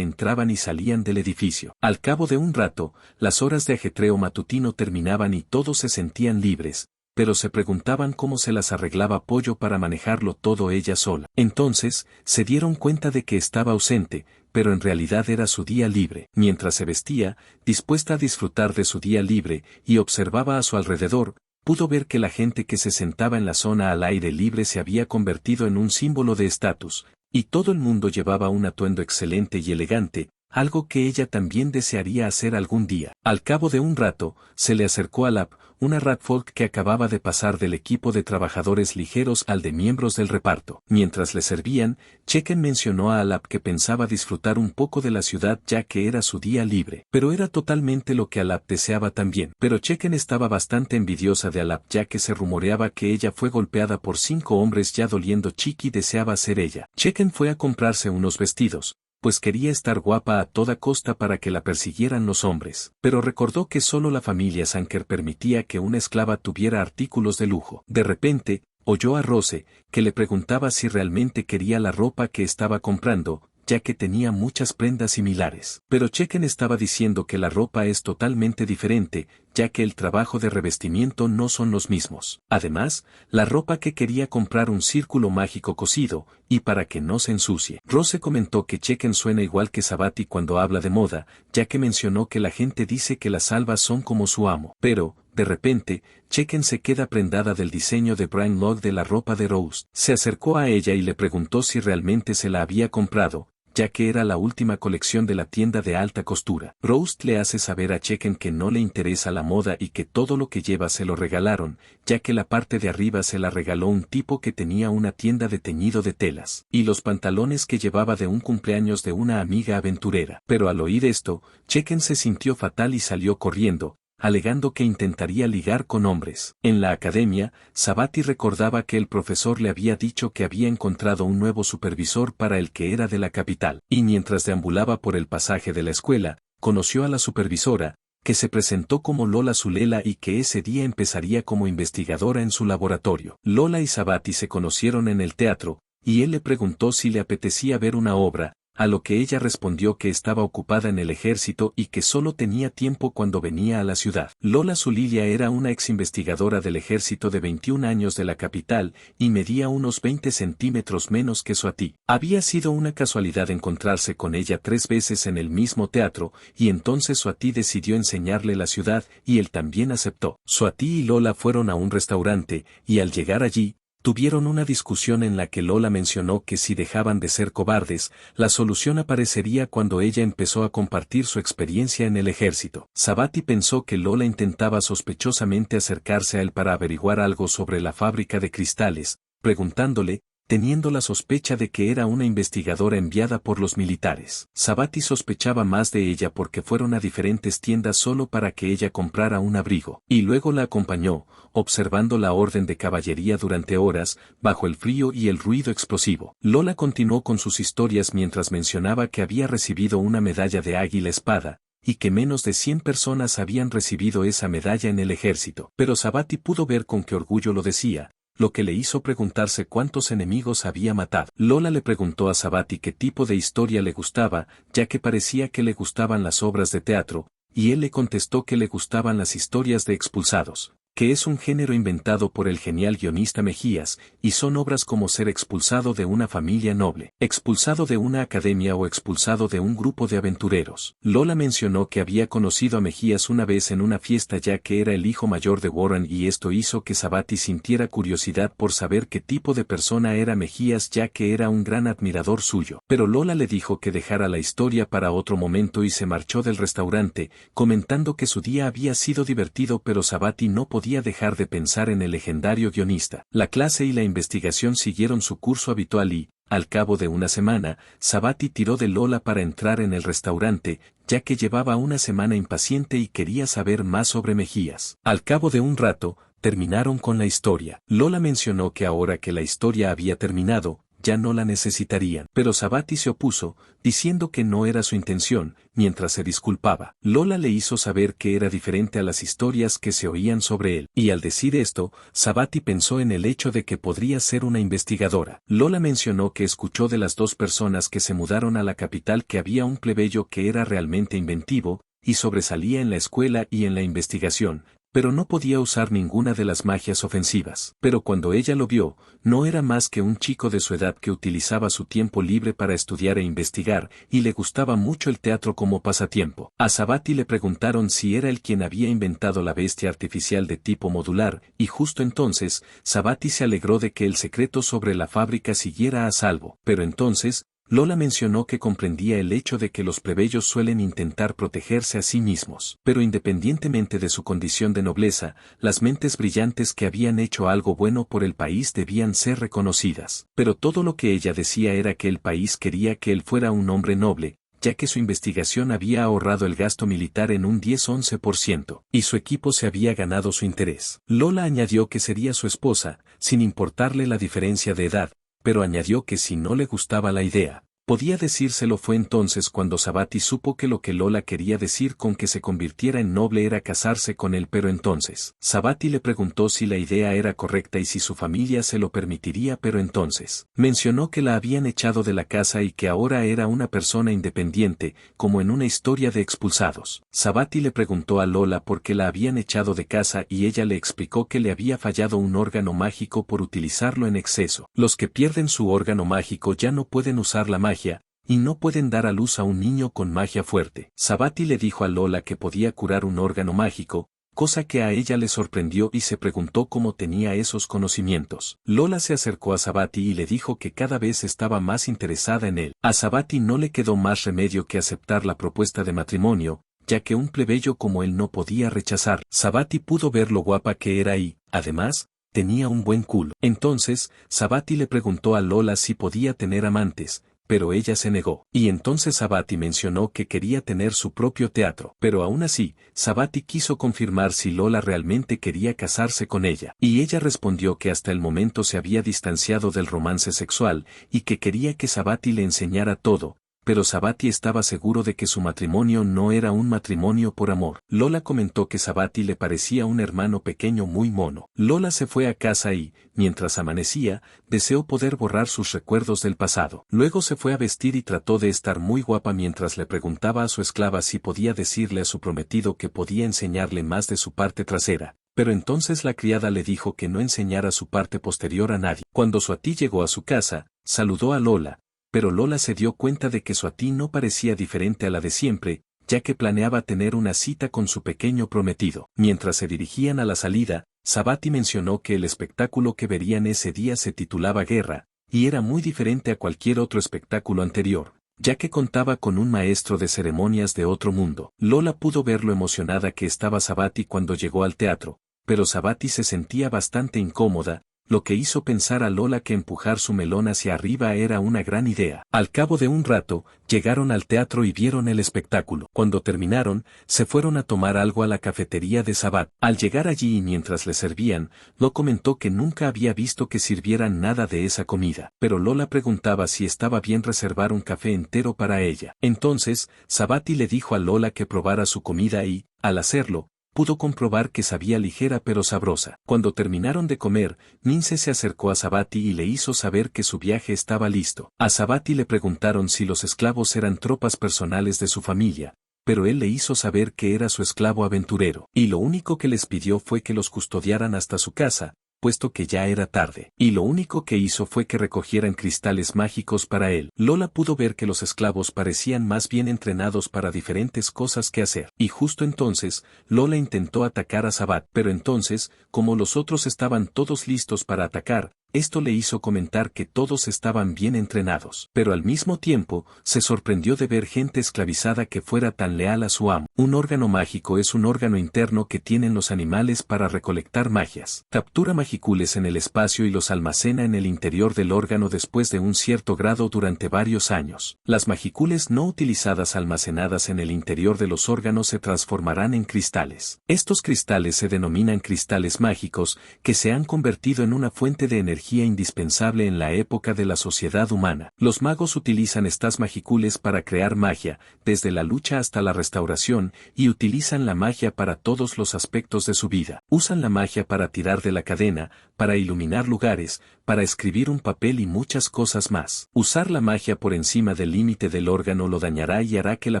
entraban y salían del edificio. Al cabo de un rato, las horas de ajetreo matutino terminaban y todos se sentían libres, pero se preguntaban cómo se las arreglaba Pollo para manejarlo todo ella sola. Entonces, se dieron cuenta de que estaba ausente, pero en realidad era su día libre. Mientras se vestía, dispuesta a disfrutar de su día libre, y observaba a su alrededor, pudo ver que la gente que se sentaba en la zona al aire libre se había convertido en un símbolo de estatus, y todo el mundo llevaba un atuendo excelente y elegante, algo que ella también desearía hacer algún día. Al cabo de un rato, se le acercó a Lap, una ratfolk que acababa de pasar del equipo de trabajadores ligeros al de miembros del reparto. Mientras le servían, Checken mencionó a Alap que pensaba disfrutar un poco de la ciudad ya que era su día libre. Pero era totalmente lo que Alap deseaba también. Pero Checken estaba bastante envidiosa de Alap ya que se rumoreaba que ella fue golpeada por 5 hombres ya doliendo Chiqui deseaba ser ella. Checken fue a comprarse unos vestidos, pues quería estar guapa a toda costa para que la persiguieran los hombres. Pero recordó que solo la familia Sanker permitía que una esclava tuviera artículos de lujo. De repente, oyó a Rose, que le preguntaba si realmente quería la ropa que estaba comprando, ya que tenía muchas prendas similares. Pero Checken estaba diciendo que la ropa es totalmente diferente, ya que el trabajo de revestimiento no son los mismos. Además, la ropa que quería comprar un círculo mágico cosido, y para que no se ensucie. Rose comentó que Checken suena igual que Sabati cuando habla de moda, ya que mencionó que la gente dice que las albas son como su amo. Pero, de repente, Checken se queda prendada del diseño de Brian Log de la ropa de Rose. Se acercó a ella y le preguntó si realmente se la había comprado, ya que era la última colección de la tienda de alta costura. Rose le hace saber a Checken que no le interesa la moda y que todo lo que lleva se lo regalaron, ya que la parte de arriba se la regaló un tipo que tenía una tienda de teñido de telas, y los pantalones que llevaba de un cumpleaños de una amiga aventurera. Pero al oír esto, Checken se sintió fatal y salió corriendo, alegando que intentaría ligar con hombres. En la academia, Sabati recordaba que el profesor le había dicho que había encontrado un nuevo supervisor para el que era de la capital, y mientras deambulaba por el pasaje de la escuela, conoció a la supervisora, que se presentó como Lola Zulela y que ese día empezaría como investigadora en su laboratorio. Lola y Sabati se conocieron en el teatro, y él le preguntó si le apetecía ver una obra, a lo que ella respondió que estaba ocupada en el ejército y que solo tenía tiempo cuando venía a la ciudad. Lola Zulilia era una ex investigadora del ejército de 21 años de la capital y medía unos 20 centímetros menos que Swati. Había sido una casualidad encontrarse con ella 3 veces en el mismo teatro y entonces Swati decidió enseñarle la ciudad y él también aceptó. Swati y Lola fueron a un restaurante y al llegar allí, tuvieron una discusión en la que Lola mencionó que si dejaban de ser cobardes, la solución aparecería cuando ella empezó a compartir su experiencia en el ejército. Sabati pensó que Lola intentaba sospechosamente acercarse a él para averiguar algo sobre la fábrica de cristales, preguntándole, teniendo la sospecha de que era una investigadora enviada por los militares. Sabati sospechaba más de ella porque fueron a diferentes tiendas solo para que ella comprara un abrigo, y luego la acompañó, observando la orden de caballería durante horas, bajo el frío y el ruido explosivo. Lola continuó con sus historias mientras mencionaba que había recibido una medalla de águila espada, y que menos de 100 personas habían recibido esa medalla en el ejército. Pero Sabati pudo ver con qué orgullo lo decía, lo que le hizo preguntarse cuántos enemigos había matado. Lola le preguntó a Sabati qué tipo de historia le gustaba, ya que parecía que le gustaban las obras de teatro, y él le contestó que le gustaban las historias de expulsados. que es un género inventado por el genial guionista Mejías, y son obras como ser expulsado de una familia noble, expulsado de una academia o expulsado de un grupo de aventureros. Lola mencionó que había conocido a Mejías una vez en una fiesta ya que era el hijo mayor de Warren y esto hizo que Sabati sintiera curiosidad por saber qué tipo de persona era Mejías ya que era un gran admirador suyo. Pero Lola le dijo que dejara la historia para otro momento y se marchó del restaurante, comentando que su día había sido divertido pero Sabati no podía dejar de pensar en el legendario guionista. La clase y la investigación siguieron su curso habitual y, al cabo de una semana, Sabati tiró de Lola para entrar en el restaurante, ya que llevaba una semana impaciente y quería saber más sobre Mejías. Al cabo de un rato, terminaron con la historia. Lola mencionó que ahora que la historia había terminado, ya no la necesitarían. Pero Sabati se opuso, diciendo que no era su intención, mientras se disculpaba. Lola le hizo saber que era diferente a las historias que se oían sobre él. Y al decir esto, Sabati pensó en el hecho de que podría ser una investigadora. Lola mencionó que escuchó de las dos personas que se mudaron a la capital que había un plebeyo que era realmente inventivo, y sobresalía en la escuela y en la investigación, pero no podía usar ninguna de las magias ofensivas. Pero cuando ella lo vio, no era más que un chico de su edad que utilizaba su tiempo libre para estudiar e investigar, y le gustaba mucho el teatro como pasatiempo. A Sabati le preguntaron si era él quien había inventado la bestia artificial de tipo modular, y justo entonces, Sabati se alegró de que el secreto sobre la fábrica siguiera a salvo. Pero entonces, Lola mencionó que comprendía el hecho de que los plebeyos suelen intentar protegerse a sí mismos. Pero independientemente de su condición de nobleza, las mentes brillantes que habían hecho algo bueno por el país debían ser reconocidas. Pero todo lo que ella decía era que el país quería que él fuera un hombre noble, ya que su investigación había ahorrado el gasto militar en un 10-11%, y su equipo se había ganado su interés. Lola añadió que sería su esposa, sin importarle la diferencia de edad, pero añadió que si no le gustaba la idea, podía decírselo. Fue entonces cuando Sabati supo que lo que Lola quería decir con que se convirtiera en noble era casarse con él. Pero entonces, Sabati le preguntó si la idea era correcta y si su familia se lo permitiría. Pero entonces, mencionó que la habían echado de la casa y que ahora era una persona independiente, como en una historia de expulsados. Sabati le preguntó a Lola por qué la habían echado de casa y ella le explicó que le había fallado un órgano mágico por utilizarlo en exceso. Los que pierden su órgano mágico ya no pueden usar la magia, y no pueden dar a luz a un niño con magia fuerte. Sabati le dijo a Lola que podía curar un órgano mágico, cosa que a ella le sorprendió y se preguntó cómo tenía esos conocimientos. Lola se acercó a Sabati y le dijo que cada vez estaba más interesada en él. A Sabati no le quedó más remedio que aceptar la propuesta de matrimonio, ya que un plebeyo como él no podía rechazar. Sabati pudo ver lo guapa que era y, además, tenía un buen culo. Entonces, Sabati le preguntó a Lola si podía tener amantes, pero ella se negó. Y entonces Sabati mencionó que quería tener su propio teatro. Pero aún así, Sabati quiso confirmar si Lola realmente quería casarse con ella. Y ella respondió que hasta el momento se había distanciado del romance sexual, y que quería que Sabati le enseñara todo. Pero Sabati estaba seguro de que su matrimonio no era un matrimonio por amor. Lola comentó que Sabati le parecía un hermano pequeño muy mono. Lola se fue a casa y, mientras amanecía, deseó poder borrar sus recuerdos del pasado. Luego se fue a vestir y trató de estar muy guapa mientras le preguntaba a su esclava si podía decirle a su prometido que podía enseñarle más de su parte trasera. Pero entonces la criada le dijo que no enseñara su parte posterior a nadie. Cuando Swati llegó a su casa, saludó a Lola, pero Lola se dio cuenta de que Swati no parecía diferente a la de siempre, ya que planeaba tener una cita con su pequeño prometido. Mientras se dirigían a la salida, Sabati mencionó que el espectáculo que verían ese día se titulaba Guerra, y era muy diferente a cualquier otro espectáculo anterior, ya que contaba con un maestro de ceremonias de otro mundo. Lola pudo ver lo emocionada que estaba Sabati cuando llegó al teatro, pero Sabati se sentía bastante incómoda, lo que hizo pensar a Lola que empujar su melón hacia arriba era una gran idea. Al cabo de un rato, llegaron al teatro y vieron el espectáculo. Cuando terminaron, se fueron a tomar algo a la cafetería de Sabat. Al llegar allí y mientras le servían, Lo comentó que nunca había visto que sirvieran nada de esa comida. Pero Lola preguntaba si estaba bien reservar un café entero para ella. Entonces, Sabati le dijo a Lola que probara su comida y, al hacerlo, pudo comprobar que sabía ligera pero sabrosa. Cuando terminaron de comer, Mince se acercó a Sabati y le hizo saber que su viaje estaba listo. A Sabati le preguntaron si los esclavos eran tropas personales de su familia, pero él le hizo saber que era su esclavo aventurero, y lo único que les pidió fue que los custodiaran hasta su casa, puesto que ya era tarde, y lo único que hizo fue que recogieran cristales mágicos para él. Lola pudo ver que los esclavos parecían más bien entrenados para diferentes cosas que hacer, y justo entonces, Lola intentó atacar a Sabat, pero entonces, como los otros estaban todos listos para atacar, esto le hizo comentar que todos estaban bien entrenados, pero al mismo tiempo, se sorprendió de ver gente esclavizada que fuera tan leal a su amo. Un órgano mágico es un órgano interno que tienen los animales para recolectar magias. Captura magicules en el espacio y los almacena en el interior del órgano después de un cierto grado durante varios años. Las magicules no utilizadas almacenadas en el interior de los órganos se transformarán en cristales. Estos cristales se denominan cristales mágicos, que se han convertido en una fuente de energía indispensable en la época de la sociedad humana. Los magos utilizan estas magicules para crear magia, desde la lucha hasta la restauración, y utilizan la magia para todos los aspectos de su vida. Usan la magia para tirar de la cadena, para iluminar lugares, para escribir un papel y muchas cosas más. Usar la magia por encima del límite del órgano lo dañará y hará que la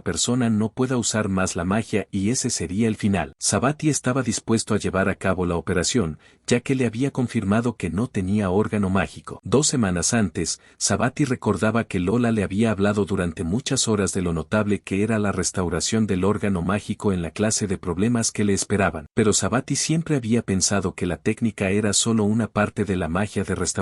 persona no pueda usar más la magia y ese sería el final. Sabati estaba dispuesto a llevar a cabo la operación, ya que le había confirmado que no tenía órgano mágico. 2 semanas antes, Sabati recordaba que Lola le había hablado durante muchas horas de lo notable que era la restauración del órgano mágico en la clase de problemas que le esperaban, pero Sabati siempre había pensado que la técnica era solo una parte de la magia de restauración.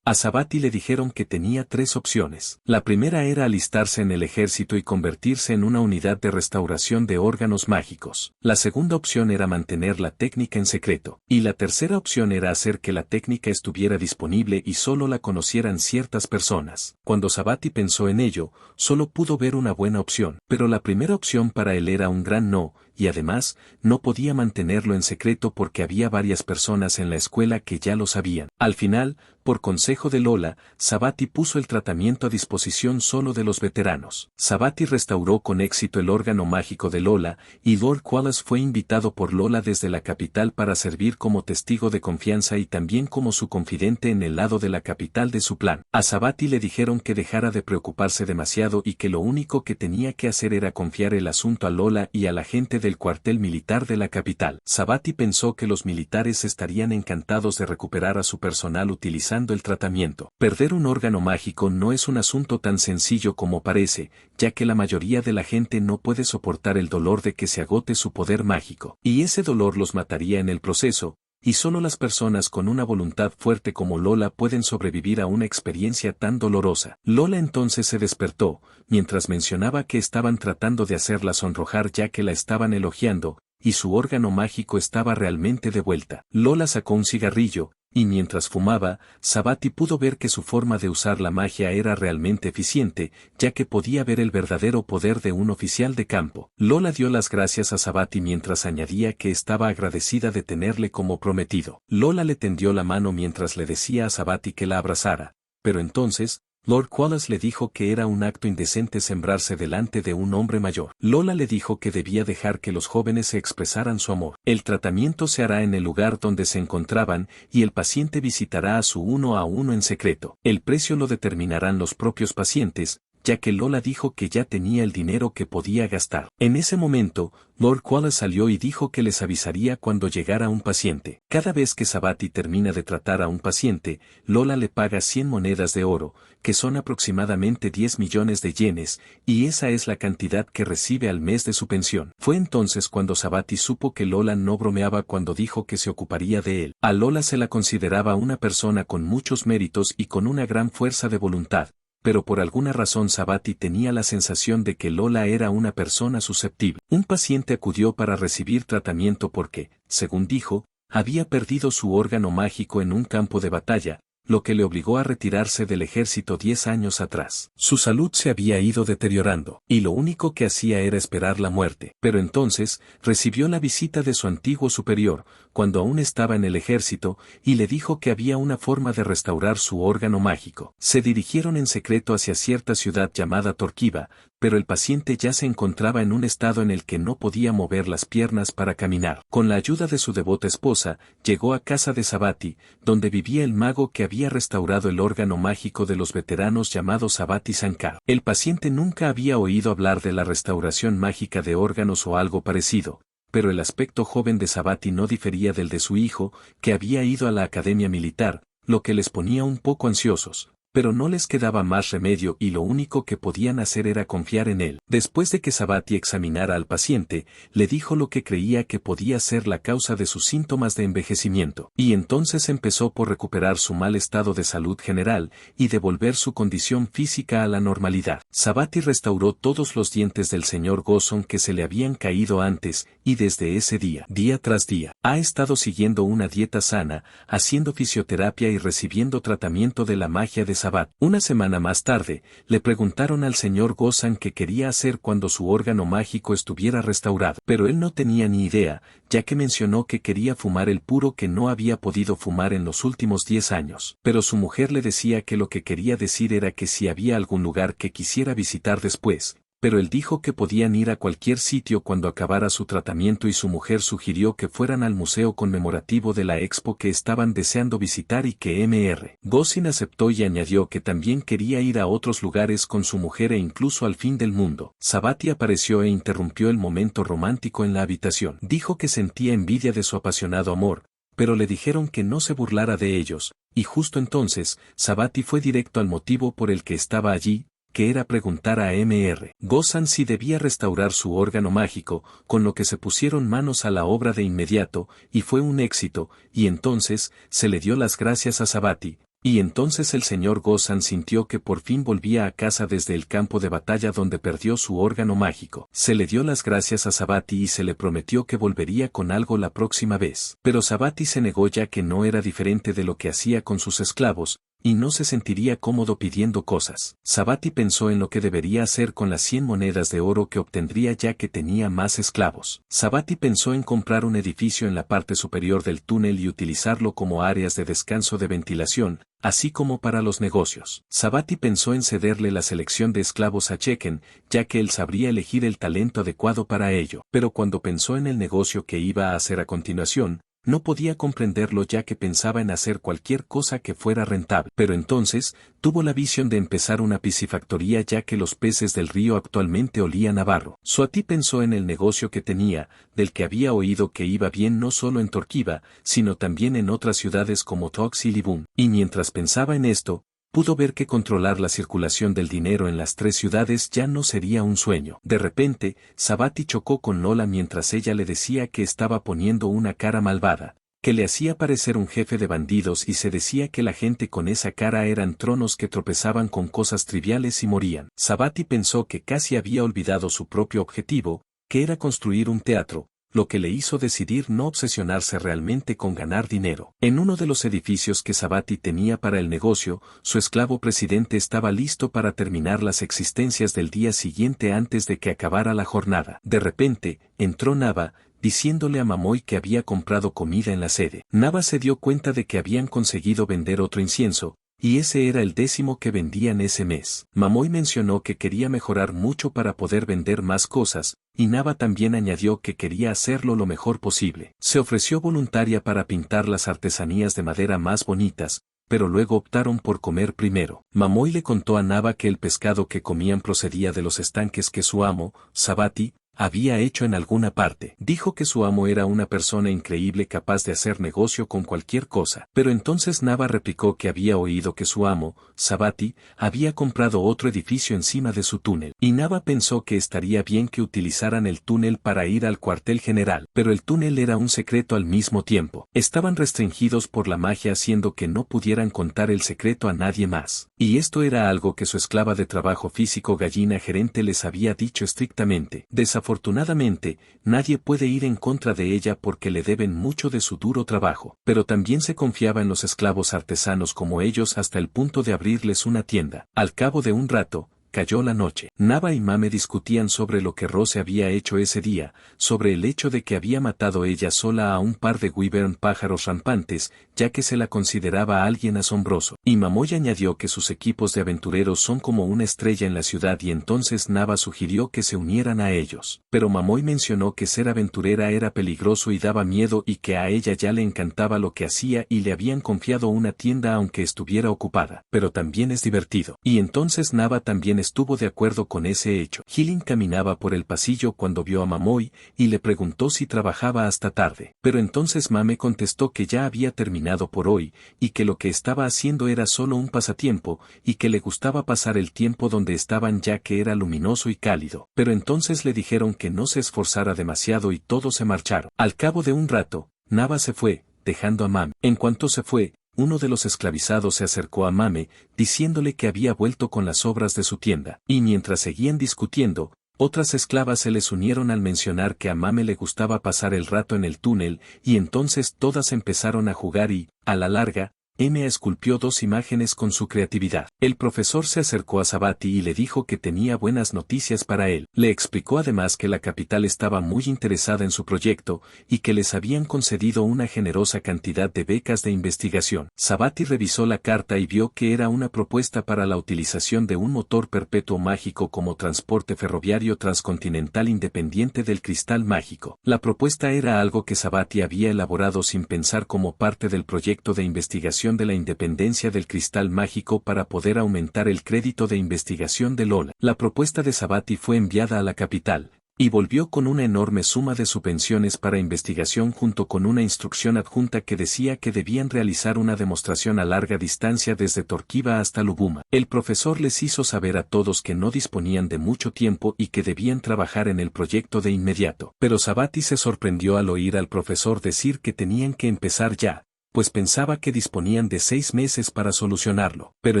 A Sabati le dijeron que tenía 3 opciones. La primera era alistarse en el ejército y convertirse en una unidad de restauración de órganos mágicos. La segunda opción era mantener la técnica en secreto. Y la tercera opción era hacer que la técnica estuviera disponible y solo la conocieran ciertas personas. Cuando Sabati pensó en ello, solo pudo ver una buena opción, pero la primera opción para él era un gran no, y además, no podía mantenerlo en secreto porque había varias personas en la escuela que ya lo sabían. Al final, por consejo de Lola, Sabati puso el tratamiento a disposición solo de los veteranos. Sabati restauró con éxito el órgano mágico de Lola, y Lord Wallace fue invitado por Lola desde la capital para servir como testigo de confianza y también como su confidente en el lado de la capital de su plan. A Sabati le dijeron que dejara de preocuparse demasiado y que lo único que tenía que hacer era confiar el asunto a Lola y a la gente del cuartel militar de la capital. Sabati pensó que los militares estarían encantados de recuperar a su personal utilizando el tratamiento. Perder un órgano mágico no es un asunto tan sencillo como parece, ya que la mayoría de la gente no puede soportar el dolor de que se agote su poder mágico, y ese dolor los mataría en el proceso, y solo las personas con una voluntad fuerte como Lola pueden sobrevivir a una experiencia tan dolorosa. Lola entonces se despertó, mientras mencionaba que estaban tratando de hacerla sonrojar ya que la estaban elogiando, y su órgano mágico estaba realmente de vuelta. Lola sacó un cigarrillo, y mientras fumaba, Sabati pudo ver que su forma de usar la magia era realmente eficiente, ya que podía ver el verdadero poder de un oficial de campo. Lola dio las gracias a Sabati mientras añadía que estaba agradecida de tenerle como prometido. Lola le tendió la mano mientras le decía a Sabati que la abrazara, pero entonces, Lord Wallace le dijo que era un acto indecente sembrarse delante de un hombre mayor. Lola le dijo que debía dejar que los jóvenes se expresaran su amor. El tratamiento se hará en el lugar donde se encontraban y el paciente visitará a su 1 a 1 en secreto. El precio lo determinarán los propios pacientes, ya que Lola dijo que ya tenía el dinero que podía gastar. En ese momento, Lord Wallace salió y dijo que les avisaría cuando llegara un paciente. Cada vez que Sabati termina de tratar a un paciente, Lola le paga 100 monedas de oro, que son aproximadamente 10 millones de yenes, y esa es la cantidad que recibe al mes de su pensión. Fue entonces cuando Sabati supo que Lola no bromeaba cuando dijo que se ocuparía de él. A Lola se la consideraba una persona con muchos méritos y con una gran fuerza de voluntad, pero por alguna razón Sabati tenía la sensación de que Lola era una persona susceptible. Un paciente acudió para recibir tratamiento porque, según dijo, había perdido su órgano mágico en un campo de batalla, lo que le obligó a retirarse del ejército 10 años atrás. Su salud se había ido deteriorando, y lo único que hacía era esperar la muerte. Pero entonces, recibió la visita de su antiguo superior, cuando aún estaba en el ejército, y le dijo que había una forma de restaurar su órgano mágico. Se dirigieron en secreto hacia cierta ciudad llamada Torquiva, pero el paciente ya se encontraba en un estado en el que no podía mover las piernas para caminar. Con la ayuda de su devota esposa, llegó a casa de Sabati, donde vivía el mago que había había restaurado el órgano mágico de los veteranos llamado Sabati Sankar. El paciente nunca había oído hablar de la restauración mágica de órganos o algo parecido, pero el aspecto joven de Sabati no difería del de su hijo, que había ido a la academia militar, lo que les ponía un poco ansiosos. Pero no les quedaba más remedio y lo único que podían hacer era confiar en él. Después de que Sabati examinara al paciente, le dijo lo que creía que podía ser la causa de sus síntomas de envejecimiento, y entonces empezó por recuperar su mal estado de salud general y devolver su condición física a la normalidad. Sabati restauró todos los dientes del señor Gozon que se le habían caído antes, y desde ese día tras día, ha estado siguiendo una dieta sana, haciendo fisioterapia y recibiendo tratamiento de la magia de Sabati. Una semana más tarde, le preguntaron al señor Gozan qué quería hacer cuando su órgano mágico estuviera restaurado, pero él no tenía ni idea, ya que mencionó que quería fumar el puro que no había podido fumar en los últimos 10 años. Pero su mujer le decía que lo que quería decir era que si había algún lugar que quisiera visitar después, pero él dijo que podían ir a cualquier sitio cuando acabara su tratamiento y su mujer sugirió que fueran al museo conmemorativo de la expo que estaban deseando visitar y que Mr. Gozin aceptó y añadió que también quería ir a otros lugares con su mujer e incluso al fin del mundo. Sabati apareció e interrumpió el momento romántico en la habitación. Dijo que sentía envidia de su apasionado amor, pero le dijeron que no se burlara de ellos, y justo entonces, Sabati fue directo al motivo por el que estaba allí, que era preguntar a Mr. Gozan si debía restaurar su órgano mágico, con lo que se pusieron manos a la obra de inmediato, y fue un éxito, y entonces, se le dio las gracias a Sabati, y entonces el señor Gozan sintió que por fin volvía a casa desde el campo de batalla donde perdió su órgano mágico. Se le dio las gracias a Sabati y se le prometió que volvería con algo la próxima vez. Pero Sabati se negó ya que no era diferente de lo que hacía con sus esclavos, y no se sentiría cómodo pidiendo cosas. Sabati pensó en lo que debería hacer con las 100 monedas de oro que obtendría ya que tenía más esclavos. Sabati pensó en comprar un edificio en la parte superior del túnel y utilizarlo como áreas de descanso de ventilación, así como para los negocios. Sabati pensó en cederle la selección de esclavos a Chequen, ya que él sabría elegir el talento adecuado para ello. Pero cuando pensó en el negocio que iba a hacer a continuación, no podía comprenderlo ya que pensaba en hacer cualquier cosa que fuera rentable. Pero entonces, tuvo la visión de empezar una piscifactoría ya que los peces del río actualmente olían a barro. Suati pensó en el negocio que tenía, del que había oído que iba bien no solo en Torquiva, sino también en otras ciudades como Tox y Libun. Y mientras pensaba en esto, pudo ver que controlar la circulación del dinero en las 3 ciudades ya no sería un sueño. De repente, Sabati chocó con Lola mientras ella le decía que estaba poniendo una cara malvada, que le hacía parecer un jefe de bandidos y se decía que la gente con esa cara eran tronos que tropezaban con cosas triviales y morían. Sabati pensó que casi había olvidado su propio objetivo, que era construir un teatro, lo que le hizo decidir no obsesionarse realmente con ganar dinero. En uno de los edificios que Sabati tenía para el negocio, su esclavo presidente estaba listo para terminar las existencias del día siguiente antes de que acabara la jornada. De repente, entró Nava, diciéndole a Mamoy que había comprado comida en la sede. Nava se dio cuenta de que habían conseguido vender otro incienso, y ese era el 10º que vendían ese mes. Mamoy mencionó que quería mejorar mucho para poder vender más cosas, y Nava también añadió que quería hacerlo lo mejor posible. Se ofreció voluntaria para pintar las artesanías de madera más bonitas, pero luego optaron por comer primero. Mamoy le contó a Nava que el pescado que comían procedía de los estanques que su amo, Sabati, había hecho en alguna parte. Dijo que su amo era una persona increíble capaz de hacer negocio con cualquier cosa. Pero entonces Nava replicó que había oído que su amo, Sabati, había comprado otro edificio encima de su túnel. Y Nava pensó que estaría bien que utilizaran el túnel para ir al cuartel general. Pero el túnel era un secreto al mismo tiempo. Estaban restringidos por la magia haciendo que no pudieran contar el secreto a nadie más. Y esto era algo que su esclava de trabajo físico Gallina Gerente les había dicho estrictamente. Desafortunadamente, nadie puede ir en contra de ella porque le deben mucho de su duro trabajo, pero también se confiaba en los esclavos artesanos como ellos hasta el punto de abrirles una tienda. Al cabo de un rato, cayó la noche. Nava y Mame discutían sobre lo que Rose había hecho ese día, sobre el hecho de que había matado ella sola a un par de wyvern pájaros rampantes, ya que se la consideraba alguien asombroso. Y Mamoy añadió que sus equipos de aventureros son como una estrella en la ciudad y entonces Nava sugirió que se unieran a ellos. Pero Mamoy mencionó que ser aventurera era peligroso y daba miedo y que a ella ya le encantaba lo que hacía y le habían confiado una tienda aunque estuviera ocupada. Pero también es divertido. Y entonces Nava también estuvo de acuerdo con ese hecho. Helen caminaba por el pasillo cuando vio a Mamoy y le preguntó si trabajaba hasta tarde. Pero entonces Mame contestó que ya había terminado por hoy y que lo que estaba haciendo era solo un pasatiempo y que le gustaba pasar el tiempo donde estaban ya que era luminoso y cálido. Pero entonces le dijeron que no se esforzara demasiado y todos se marcharon. Al cabo de un rato, Nava se fue, dejando a Mame. En cuanto se fue, uno de los esclavizados se acercó a Mame, diciéndole que había vuelto con las obras de su tienda. Y mientras seguían discutiendo, otras esclavas se les unieron al mencionar que a Mame le gustaba pasar el rato en el túnel, y entonces todas empezaron a jugar y, a la larga, Emma esculpió dos imágenes con su creatividad. El profesor se acercó a Sabati y le dijo que tenía buenas noticias para él. Le explicó además que la capital estaba muy interesada en su proyecto y que les habían concedido una generosa cantidad de becas de investigación. Sabati revisó la carta y vio que era una propuesta para la utilización de un motor perpetuo mágico como transporte ferroviario transcontinental independiente del cristal mágico. La propuesta era algo que Sabati había elaborado sin pensar como parte del proyecto de investigación de la independencia del cristal mágico para poder aumentar el crédito de investigación de Lola. La propuesta de Sabati fue enviada a la capital, y volvió con una enorme suma de subvenciones para investigación junto con una instrucción adjunta que decía que debían realizar una demostración a larga distancia desde Torquiva hasta Lubuma. El profesor les hizo saber a todos que no disponían de mucho tiempo y que debían trabajar en el proyecto de inmediato. Pero Sabati se sorprendió al oír al profesor decir que tenían que empezar ya, pues pensaba que disponían de 6 meses para solucionarlo. Pero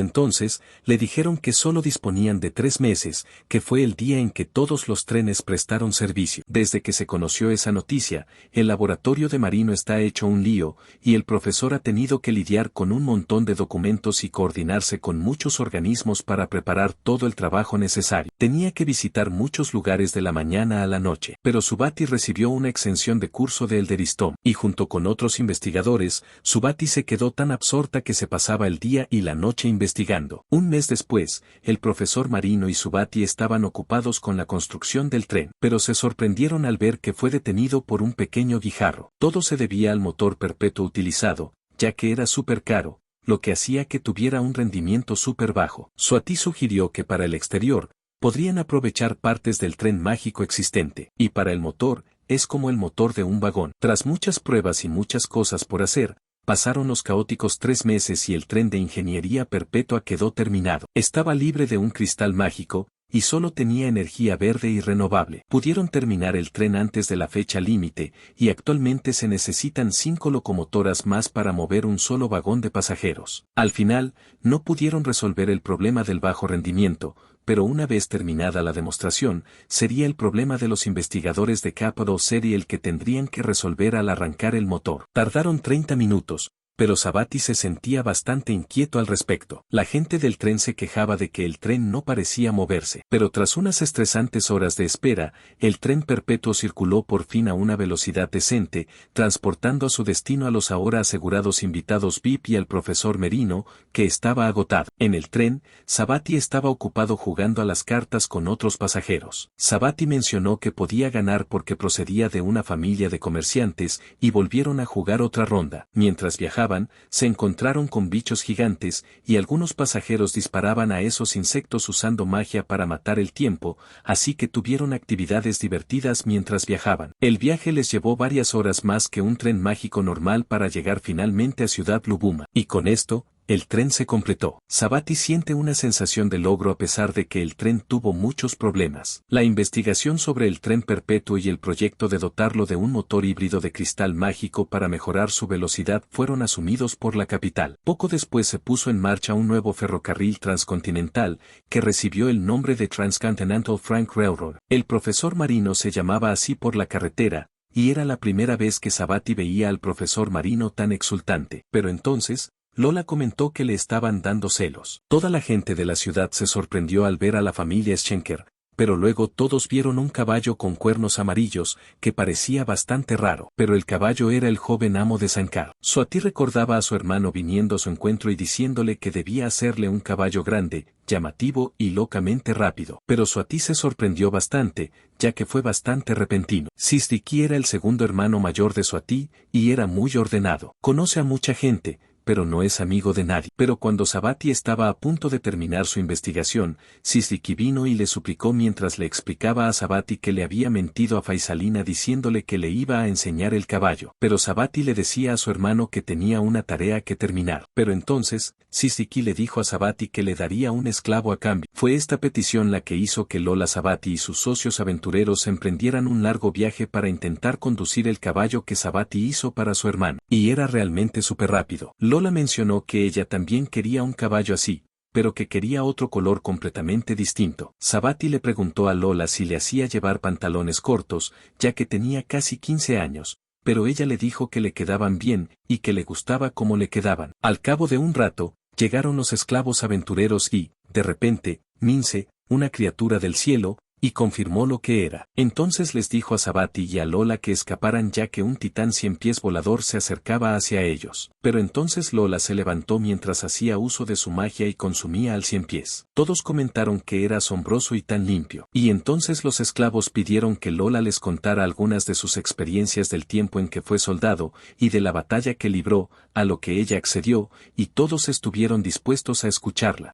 entonces, le dijeron que solo disponían de 3 meses, que fue el día en que todos los trenes prestaron servicio. Desde que se conoció esa noticia, el laboratorio de Marino está hecho un lío, y el profesor ha tenido que lidiar con un montón de documentos y coordinarse con muchos organismos para preparar todo el trabajo necesario. Tenía que visitar muchos lugares de la mañana a la noche. Pero Subati recibió una exención de curso de Elderistom, y junto con otros investigadores, Subati se quedó tan absorta que se pasaba el día y la noche investigando. Un mes después, el profesor Marino y Subati estaban ocupados con la construcción del tren, pero se sorprendieron al ver que fue detenido por un pequeño guijarro. Todo se debía al motor perpetuo utilizado, ya que era súper caro, lo que hacía que tuviera un rendimiento súper bajo. Subati sugirió que para el exterior, podrían aprovechar partes del tren mágico existente, y para el motor, es como el motor de un vagón. Tras muchas pruebas y muchas cosas por hacer, pasaron los caóticos 3 meses y el tren de ingeniería perpetua quedó terminado. Estaba libre de un cristal mágico, y solo tenía energía verde y renovable. Pudieron terminar el tren antes de la fecha límite, y actualmente se necesitan 5 locomotoras más para mover un solo vagón de pasajeros. Al final, no pudieron resolver el problema del bajo rendimiento, pero una vez terminada la demostración, sería el problema de los investigadores de Capital City el que tendrían que resolver al arrancar el motor. Tardaron 30 minutos, pero Sabati se sentía bastante inquieto al respecto. La gente del tren se quejaba de que el tren no parecía moverse. Pero tras unas estresantes horas de espera, el tren perpetuo circuló por fin a una velocidad decente, transportando a su destino a los ahora asegurados invitados VIP y al profesor Merino, que estaba agotado. En el tren, Sabati estaba ocupado jugando a las cartas con otros pasajeros. Sabati mencionó que podía ganar porque procedía de una familia de comerciantes y volvieron a jugar otra ronda. Mientras viajaban, se encontraron con bichos gigantes, y algunos pasajeros disparaban a esos insectos usando magia para matar el tiempo, así que tuvieron actividades divertidas mientras viajaban. El viaje les llevó varias horas más que un tren mágico normal para llegar finalmente a Ciudad Lubuma, y con esto, el tren se completó. Sabati siente una sensación de logro a pesar de que el tren tuvo muchos problemas. La investigación sobre el tren perpetuo y el proyecto de dotarlo de un motor híbrido de cristal mágico para mejorar su velocidad fueron asumidos por la capital. Poco después se puso en marcha un nuevo ferrocarril transcontinental, que recibió el nombre de Transcontinental Freight Railroad. El profesor Marino se llamaba así por la carretera, y era la primera vez que Sabati veía al profesor Marino tan exultante. Pero entonces, Lola comentó que le estaban dando celos. Toda la gente de la ciudad se sorprendió al ver a la familia Schenker, pero luego todos vieron un caballo con cuernos amarillos, que parecía bastante raro. Pero el caballo era el joven amo de Sankar. Swati recordaba a su hermano viniendo a su encuentro y diciéndole que debía hacerle un caballo grande, llamativo y locamente rápido. Pero Swati se sorprendió bastante, ya que fue bastante repentino. Siddiqui era el segundo hermano mayor de Swati, y era muy ordenado. Conoce a mucha gente, pero no es amigo de nadie. Pero cuando Sabati estaba a punto de terminar su investigación, Siddiqui vino y le suplicó mientras le explicaba a Sabati que le había mentido a Faisalina diciéndole que le iba a enseñar el caballo. Pero Sabati le decía a su hermano que tenía una tarea que terminar. Pero entonces, Siddiqui le dijo a Sabati que le daría un esclavo a cambio. Fue esta petición la que hizo que Lola Sabati y sus socios aventureros emprendieran un largo viaje para intentar conducir el caballo que Sabati hizo para su hermano. Y era realmente súper rápido. Lola mencionó que ella también quería un caballo así, pero que quería otro color completamente distinto. Sabati le preguntó a Lola si le hacía llevar pantalones cortos, ya que tenía casi 15 años, pero ella le dijo que le quedaban bien y que le gustaba cómo le quedaban. Al cabo de un rato, llegaron los esclavos aventureros y, de repente, Mince, una criatura del cielo, y confirmó lo que era. Entonces les dijo a Sabati y a Lola que escaparan ya que un titán 100 pies volador se acercaba hacia ellos. Pero entonces Lola se levantó mientras hacía uso de su magia y consumía al 100 pies. Todos comentaron que era asombroso y tan limpio. Y entonces los esclavos pidieron que Lola les contara algunas de sus experiencias del tiempo en que fue soldado, y de la batalla que libró, a lo que ella accedió, y todos estuvieron dispuestos a escucharla.